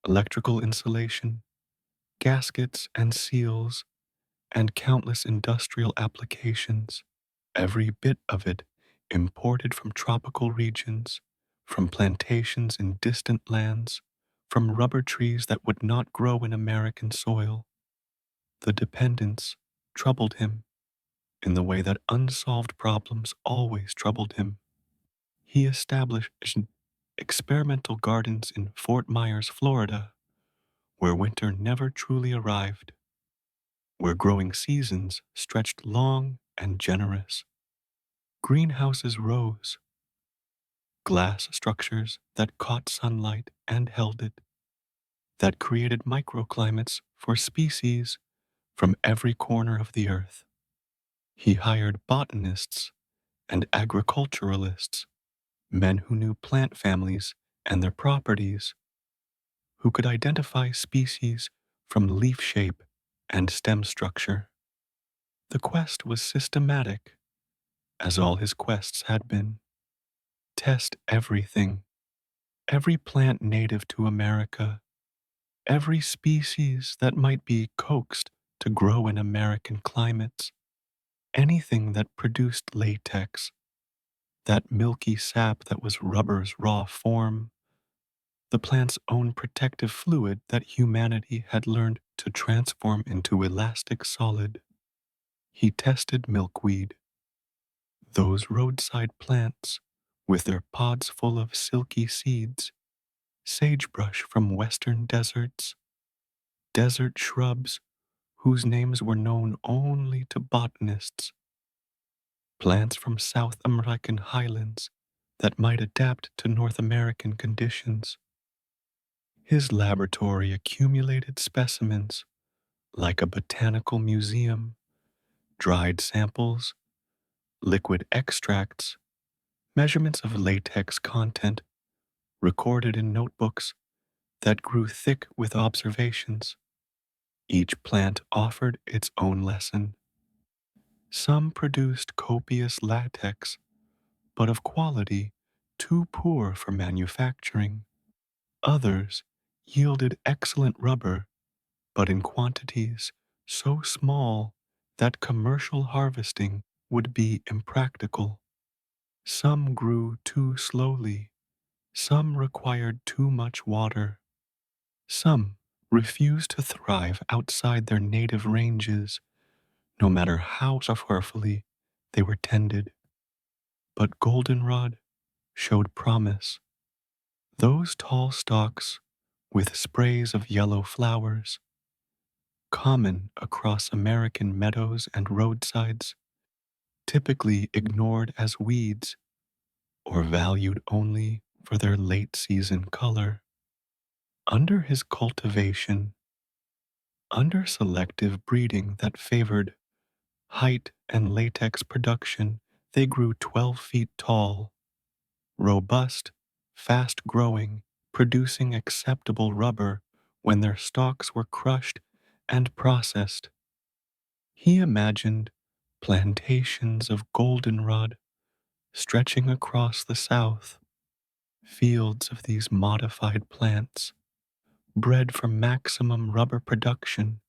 electrical insulation, gaskets and seals, and countless industrial applications, every bit of it imported from tropical regions, from plantations in distant lands, from rubber trees that would not grow in American soil. The dependence troubled him in the way that unsolved problems always troubled him. He established experimental gardens in Fort Myers, Florida, where winter never truly arrived, where growing seasons stretched long and generous. Greenhouses rose, glass structures that caught sunlight and held it, that created microclimates for species from every corner of the earth. He hired botanists and agriculturalists men who knew plant families and their properties, who could identify species from leaf shape and stem structure. The quest was systematic, as all his quests had been. Test everything, every plant native to America, every species that might be coaxed to grow in American climates, anything that produced latex, that milky sap that was rubber's raw form, the plant's own protective fluid that humanity had learned to transform into elastic solid. He tested milkweed, those roadside plants with their pods full of silky seeds, sagebrush from western deserts, desert shrubs whose names were known only to botanists, plants from South American highlands that might adapt to North American conditions. His laboratory accumulated specimens like a botanical museum, dried samples, liquid extracts, measurements of latex content recorded in notebooks that grew thick with observations. Each plant offered its own lesson. Some produced copious latex, but of quality too poor for manufacturing. Others yielded excellent rubber, but in quantities so small that commercial harvesting would be impractical. Some grew too slowly, some required too much water, some refused to thrive outside their native ranges, no matter how carefully they were tended. But goldenrod showed promise. Those tall stalks with sprays of yellow flowers, common across American meadows and roadsides, typically ignored as weeds or valued only for their late season color. Under his cultivation, under selective breeding that favored height and latex production, they grew 12 feet tall, robust, fast growing, producing acceptable rubber when their stalks were crushed and processed. He imagined plantations of goldenrod stretching across the South, fields of these modified plants, bred for maximum rubber production,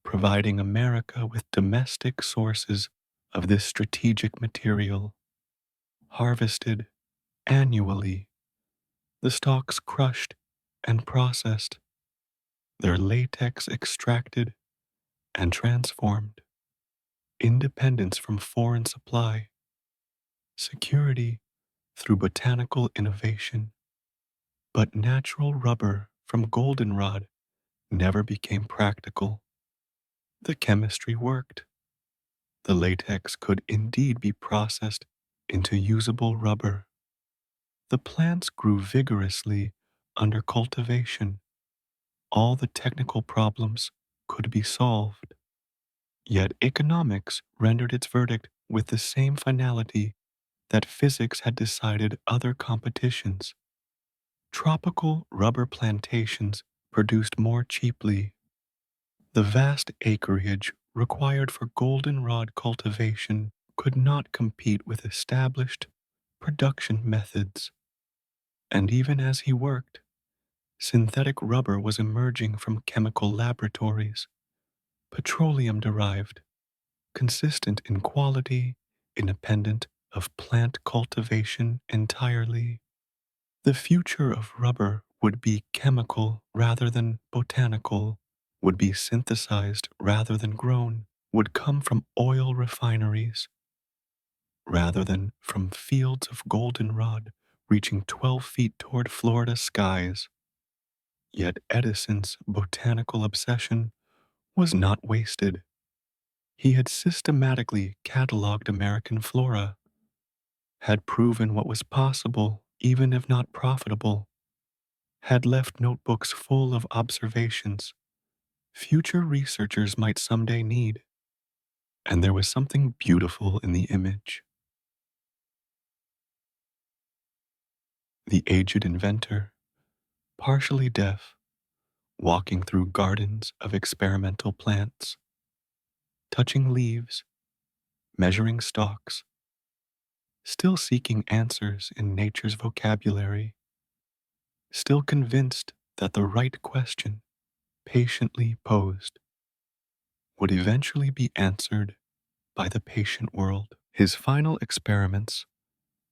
providing America with domestic sources of this strategic material, harvested annually, the stalks crushed and processed, their latex extracted and transformed, independence from foreign supply, security through botanical innovation. But natural rubber from goldenrod never became practical. The chemistry worked. The latex could indeed be processed into usable rubber. The plants grew vigorously under cultivation. All the technical problems could be solved. Yet economics rendered its verdict with the same finality that physics had decided other competitions. Tropical rubber plantations produced more cheaply. The vast acreage required for goldenrod cultivation could not compete with established production methods. And even as he worked, synthetic rubber was emerging from chemical laboratories, petroleum derived, consistent in quality, independent of plant cultivation entirely. The future of rubber would be chemical rather than botanical, would be synthesized rather than grown, would come from oil refineries rather than from fields of goldenrod reaching 12 feet toward Florida skies. Yet Edison's botanical obsession was not wasted. He had systematically cataloged American flora, had proven what was possible even if not profitable, had left notebooks full of observations future researchers might someday need. And there was something beautiful in the image. The aged inventor, partially deaf, walking through gardens of experimental plants, touching leaves, measuring stalks, still seeking answers in nature's vocabulary, still convinced that the right question, patiently posed, would eventually be answered by the patient world. His final experiments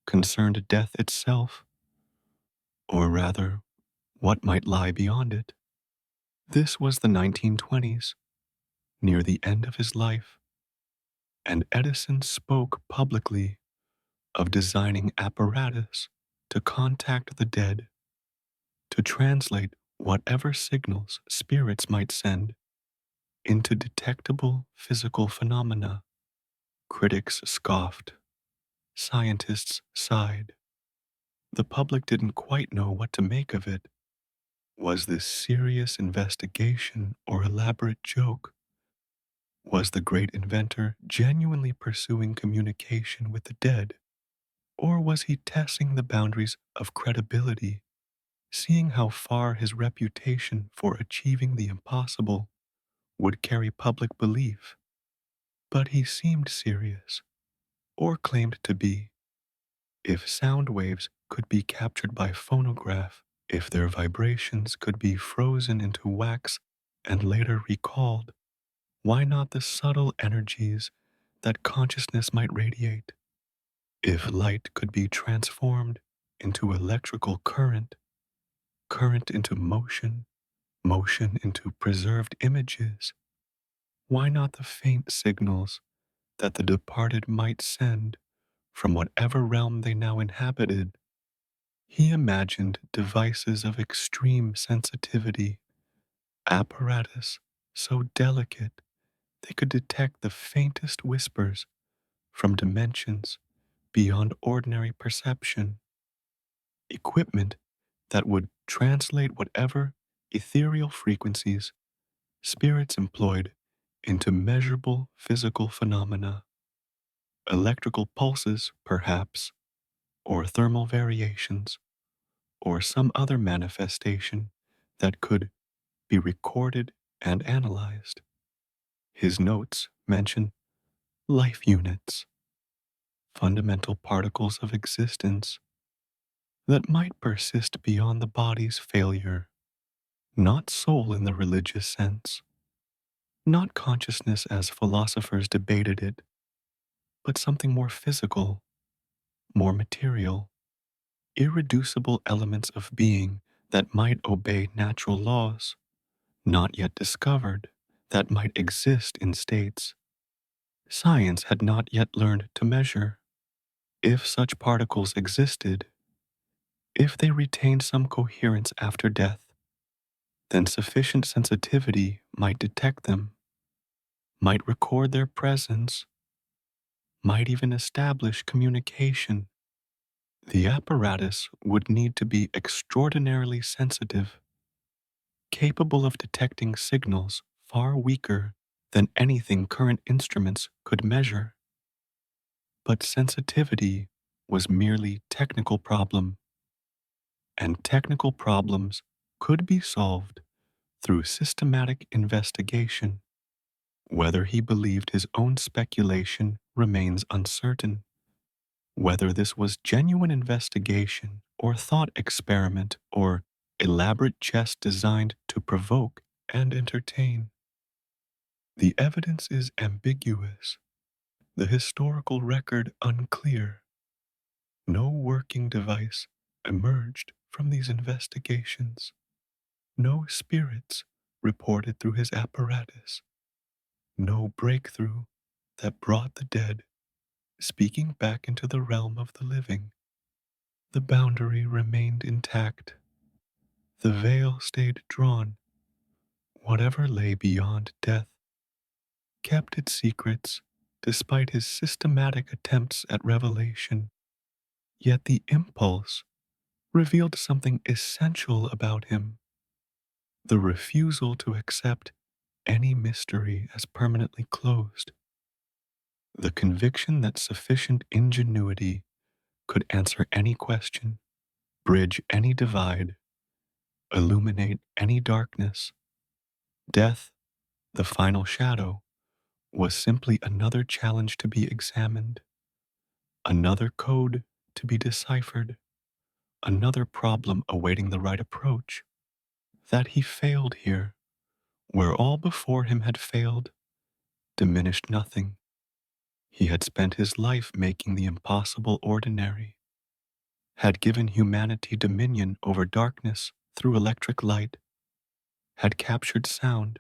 concerned death itself, or rather, what might lie beyond it. This was the 1920s, near the end of his life, and Edison spoke publicly of designing apparatus to contact the dead, to translate whatever signals spirits might send into detectable physical phenomena. Critics scoffed. Scientists sighed. The public didn't quite know what to make of it. Was this serious investigation or elaborate joke? Was the great inventor genuinely pursuing communication with the dead? Or was he testing the boundaries of credibility, seeing how far his reputation for achieving the impossible would carry public belief? But he seemed serious, or claimed to be. If sound waves could be captured by phonograph, if their vibrations could be frozen into wax and later recalled, why not the subtle energies that consciousness might radiate? If light could be transformed into electrical current, current into motion, motion into preserved images, why not the faint signals that the departed might send from whatever realm they now inhabited? He imagined devices of extreme sensitivity, apparatus so delicate they could detect the faintest whispers from dimensions beyond ordinary perception, equipment that would translate whatever ethereal frequencies spirits employed into measurable physical phenomena, electrical pulses, perhaps, or thermal variations, or some other manifestation that could be recorded and analyzed. His notes mention life units, fundamental particles of existence that might persist beyond the body's failure, not soul in the religious sense, not consciousness as philosophers debated it, but something more physical, more material, irreducible elements of being that might obey natural laws, not yet discovered, that might exist in states science had not yet learned to measure. If such particles existed, if they retained some coherence after death, then sufficient sensitivity might detect them, might record their presence, might even establish communication. The apparatus would need to be extraordinarily sensitive, capable of detecting signals far weaker than anything current instruments could measure. But sensitivity was merely technical problem, and technical problems could be solved through systematic investigation. Whether he believed his own speculation remains uncertain. Whether this was genuine investigation or thought experiment or elaborate jest designed to provoke and entertain. The evidence is ambiguous, the historical record unclear. No working device emerged from these investigations. No spirits reported through his apparatus. No breakthrough that brought the dead speaking back into the realm of the living. The boundary remained intact. The veil stayed drawn. Whatever lay beyond death kept its secrets despite his systematic attempts at revelation. Yet the impulse revealed something essential about him: the refusal to accept any mystery as permanently closed, the conviction that sufficient ingenuity could answer any question, bridge any divide, illuminate any darkness. Death, the final shadow, was simply another challenge to be examined, another code to be deciphered, another problem awaiting the right approach. That he failed here, where all before him had failed, diminished nothing. He had spent his life making the impossible ordinary, had given humanity dominion over darkness through electric light, had captured sound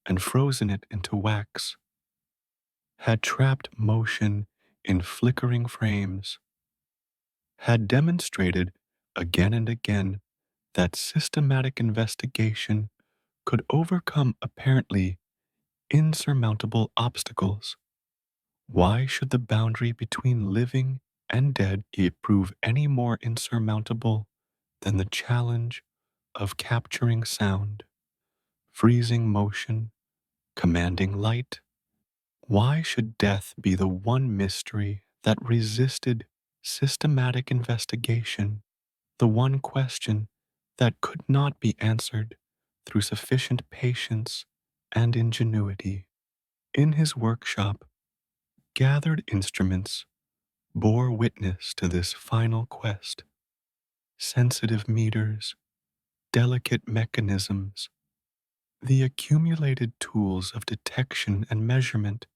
and frozen it into wax, had trapped motion in flickering frames, had demonstrated again and again that systematic investigation could overcome apparently insurmountable obstacles. Why should the boundary between living and dead prove any more insurmountable than the challenge of capturing sound, freezing motion, commanding light? Why should death be the one mystery that resisted systematic investigation, the one question that could not be answered through sufficient patience and ingenuity? In his workshop, gathered instruments bore witness to this final quest. Sensitive meters, delicate mechanisms, the accumulated tools of detection and measurement,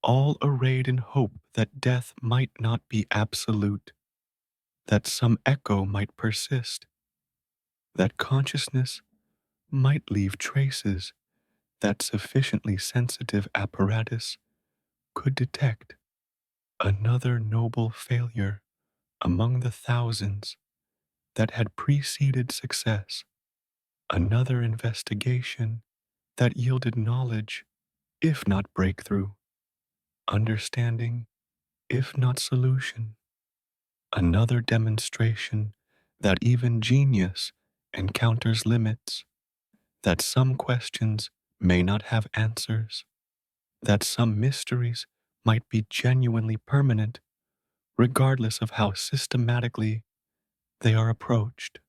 all arrayed in hope that death might not be absolute, that some echo might persist, that consciousness might leave traces that sufficiently sensitive apparatus could detect. Another noble failure among the thousands that had preceded success, another investigation that yielded knowledge, if not breakthrough, understanding, if not solution, another demonstration that even genius encounters limits, that some questions may not have answers, that some mysteries might be genuinely permanent, regardless of how systematically they are approached.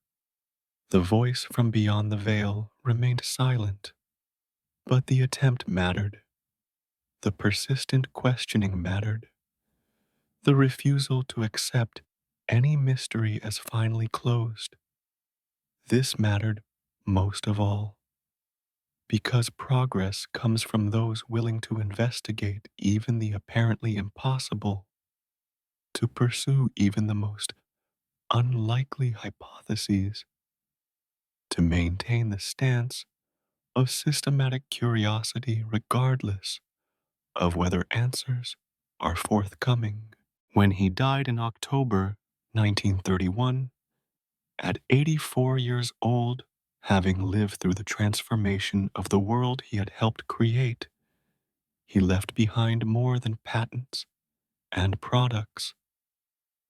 The voice from beyond the veil remained silent, but the attempt mattered. The persistent questioning mattered. The refusal to accept any mystery as finally closed. This mattered most of all, because progress comes from those willing to investigate even the apparently impossible, to pursue even the most unlikely hypotheses, to maintain the stance of systematic curiosity regardless of whether answers are forthcoming. When he died in October 1931, at 84 years old, having lived through the transformation of the world he had helped create, he left behind more than patents and products,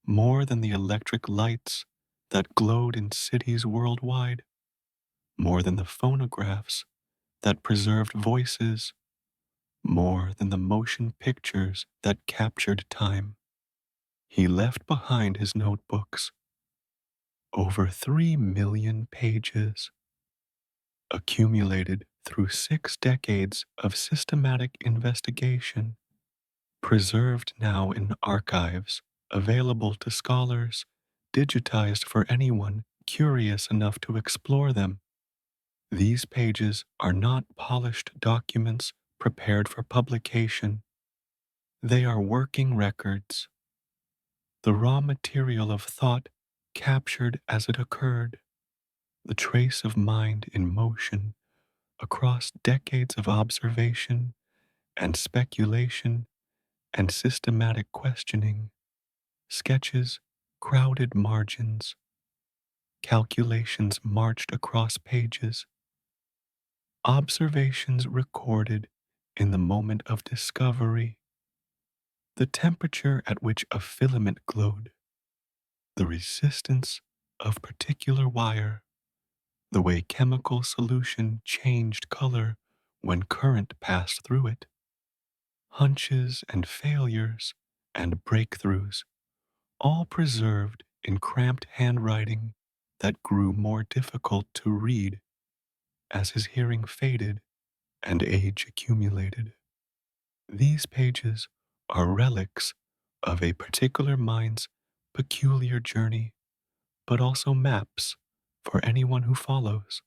more than the electric lights that glowed in cities worldwide, more than the phonographs that preserved voices, more than the motion pictures that captured time. He left behind his notebooks, over 3 million pages, accumulated through 6 decades of systematic investigation, preserved now in archives available to scholars, digitized for anyone curious enough to explore them. These pages are not polished documents prepared for publication. They are working records, the raw material of thought captured as it occurred, the trace of mind in motion across decades of observation and speculation and systematic questioning, sketches, crowded margins, calculations marched across pages, observations recorded in the moment of discovery, the temperature at which a filament glowed, the resistance of particular wire, the way chemical solution changed color when current passed through it, hunches and failures and breakthroughs, all preserved in cramped handwriting that grew more difficult to read as his hearing faded and age accumulated. These pages are relics of a particular mind's peculiar journey, but also maps for anyone who follows.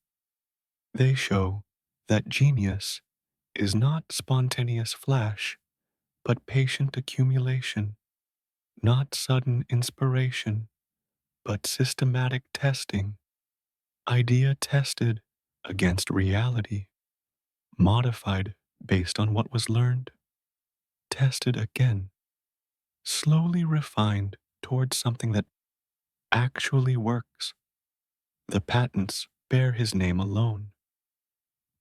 They show that genius is not spontaneous flash, but patient accumulation, not sudden inspiration, but systematic testing, idea tested against reality, modified based on what was learned, tested again, slowly refined towards something that actually works. The patents bear his name alone,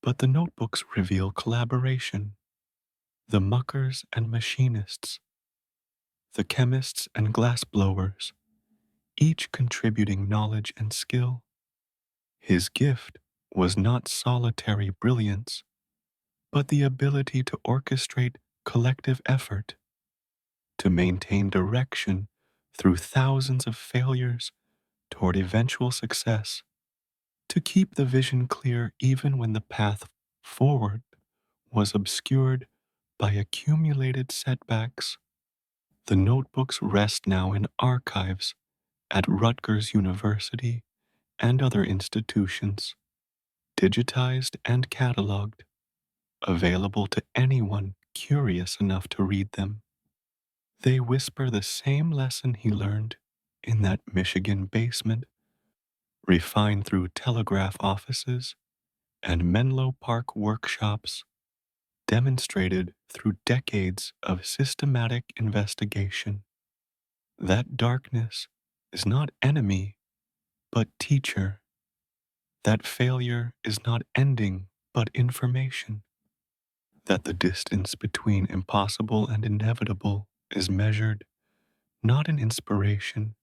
but the notebooks reveal collaboration. The muckers and machinists, the chemists and glassblowers, each contributing knowledge and skill. His gift was not solitary brilliance, but the ability to orchestrate collective effort, to maintain direction through thousands of failures toward eventual success, to keep the vision clear even when the path forward was obscured by accumulated setbacks. The notebooks rest now in archives at Rutgers University and other institutions, digitized and cataloged, available to anyone curious enough to read them. They whisper the same lesson he learned in that Michigan basement, refined through telegraph offices and Menlo Park workshops, demonstrated through decades of systematic investigation. That darkness is not enemy, but teacher. That failure is not ending, but information. That the distance between impossible and inevitable is measured not in inspiration,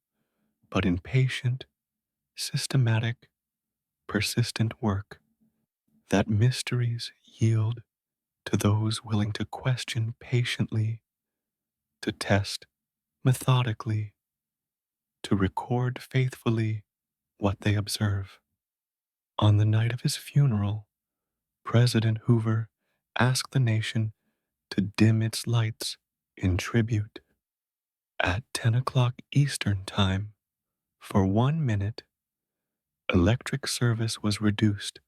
but in patient, systematic, persistent work. That mysteries yield to those willing to question patiently, to test methodically, to record faithfully what they observe. On the night of his funeral, President Hoover asked the nation to dim its lights in tribute. At 10 o'clock Eastern Time, for 1 minute, electric service was reduced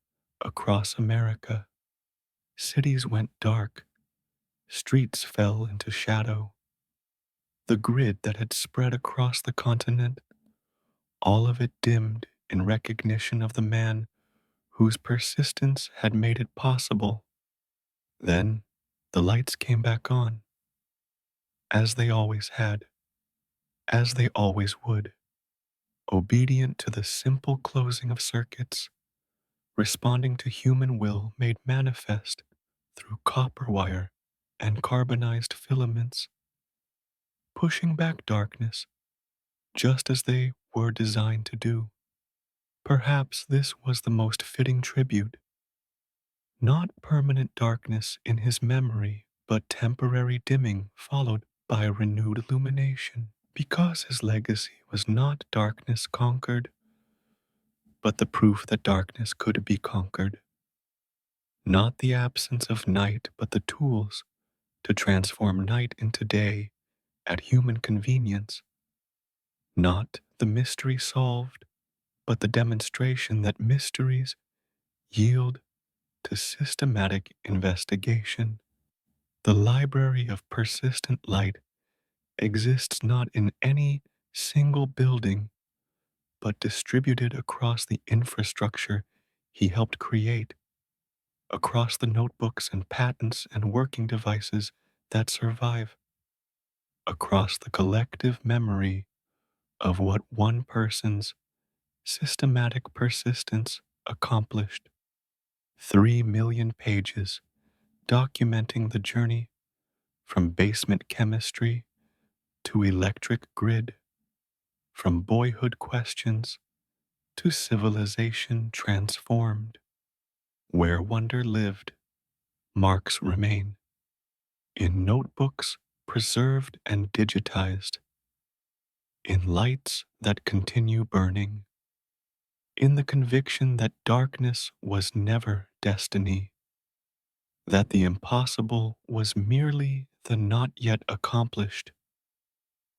across America. Cities went dark, streets fell into shadow. The grid that had spread across the continent, all of it dimmed in recognition of the man whose persistence had made it possible. Then the lights came back on, as they always had, as they always would, obedient to the simple closing of circuits, responding to human will made manifest through copper wire and carbonized filaments, pushing back darkness just as they were designed to do. Perhaps this was the most fitting tribute, not permanent darkness in his memory, but temporary dimming followed by renewed illumination, because his legacy was not darkness conquered, but the proof that darkness could be conquered. Not the absence of night, but the tools to transform night into day at human convenience. Not the mystery solved, but the demonstration that mysteries yield to systematic investigation. The library of persistent light exists not in any single building, but distributed across the infrastructure he helped create, across the notebooks and patents and working devices that survive, across the collective memory of what one person's systematic persistence accomplished. 3 million pages documenting the journey from basement chemistry to electric grid, from boyhood questions to civilization transformed. Where wonder lived, marks remain, in notebooks preserved and digitized. in lights that continue burning, in the conviction that darkness was never destiny, that the impossible was merely the not yet accomplished,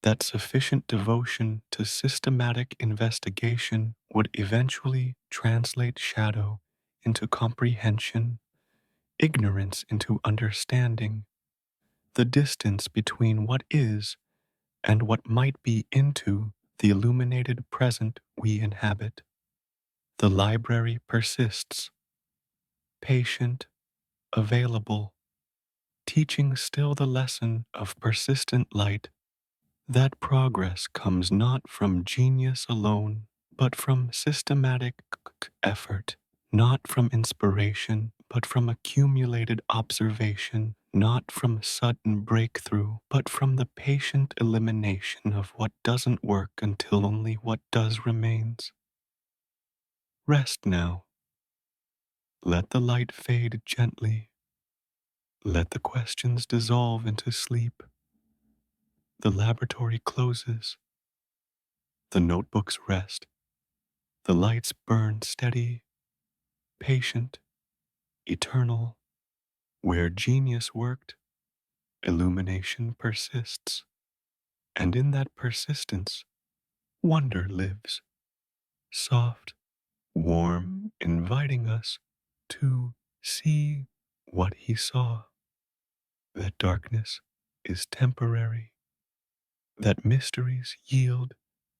that sufficient devotion to systematic investigation would eventually translate shadow into comprehension, ignorance into understanding, the distance between what is and what might be into the illuminated present we inhabit. The library persists, patient, available, teaching still the lesson of persistent light, that progress comes not from genius alone, but from systematic effort, not from inspiration, but from accumulated observation, not from sudden breakthrough, but from the patient elimination of what doesn't work until only what does remains. Rest now. Let the light fade gently. Let the questions dissolve into sleep. The laboratory closes. The notebooks rest. The lights burn steady, patient, eternal. Where genius worked, illumination persists. And in that persistence, wonder lives, soft, warm, inviting us to see what he saw. That darkness is temporary, that mysteries yield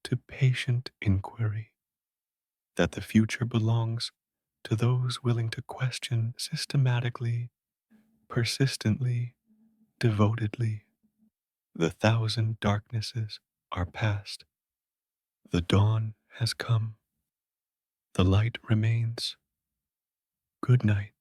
to patient inquiry, that the future belongs to those willing to question systematically, persistently, devotedly. The thousand darknesses are past. The dawn has come. The light remains. Good night.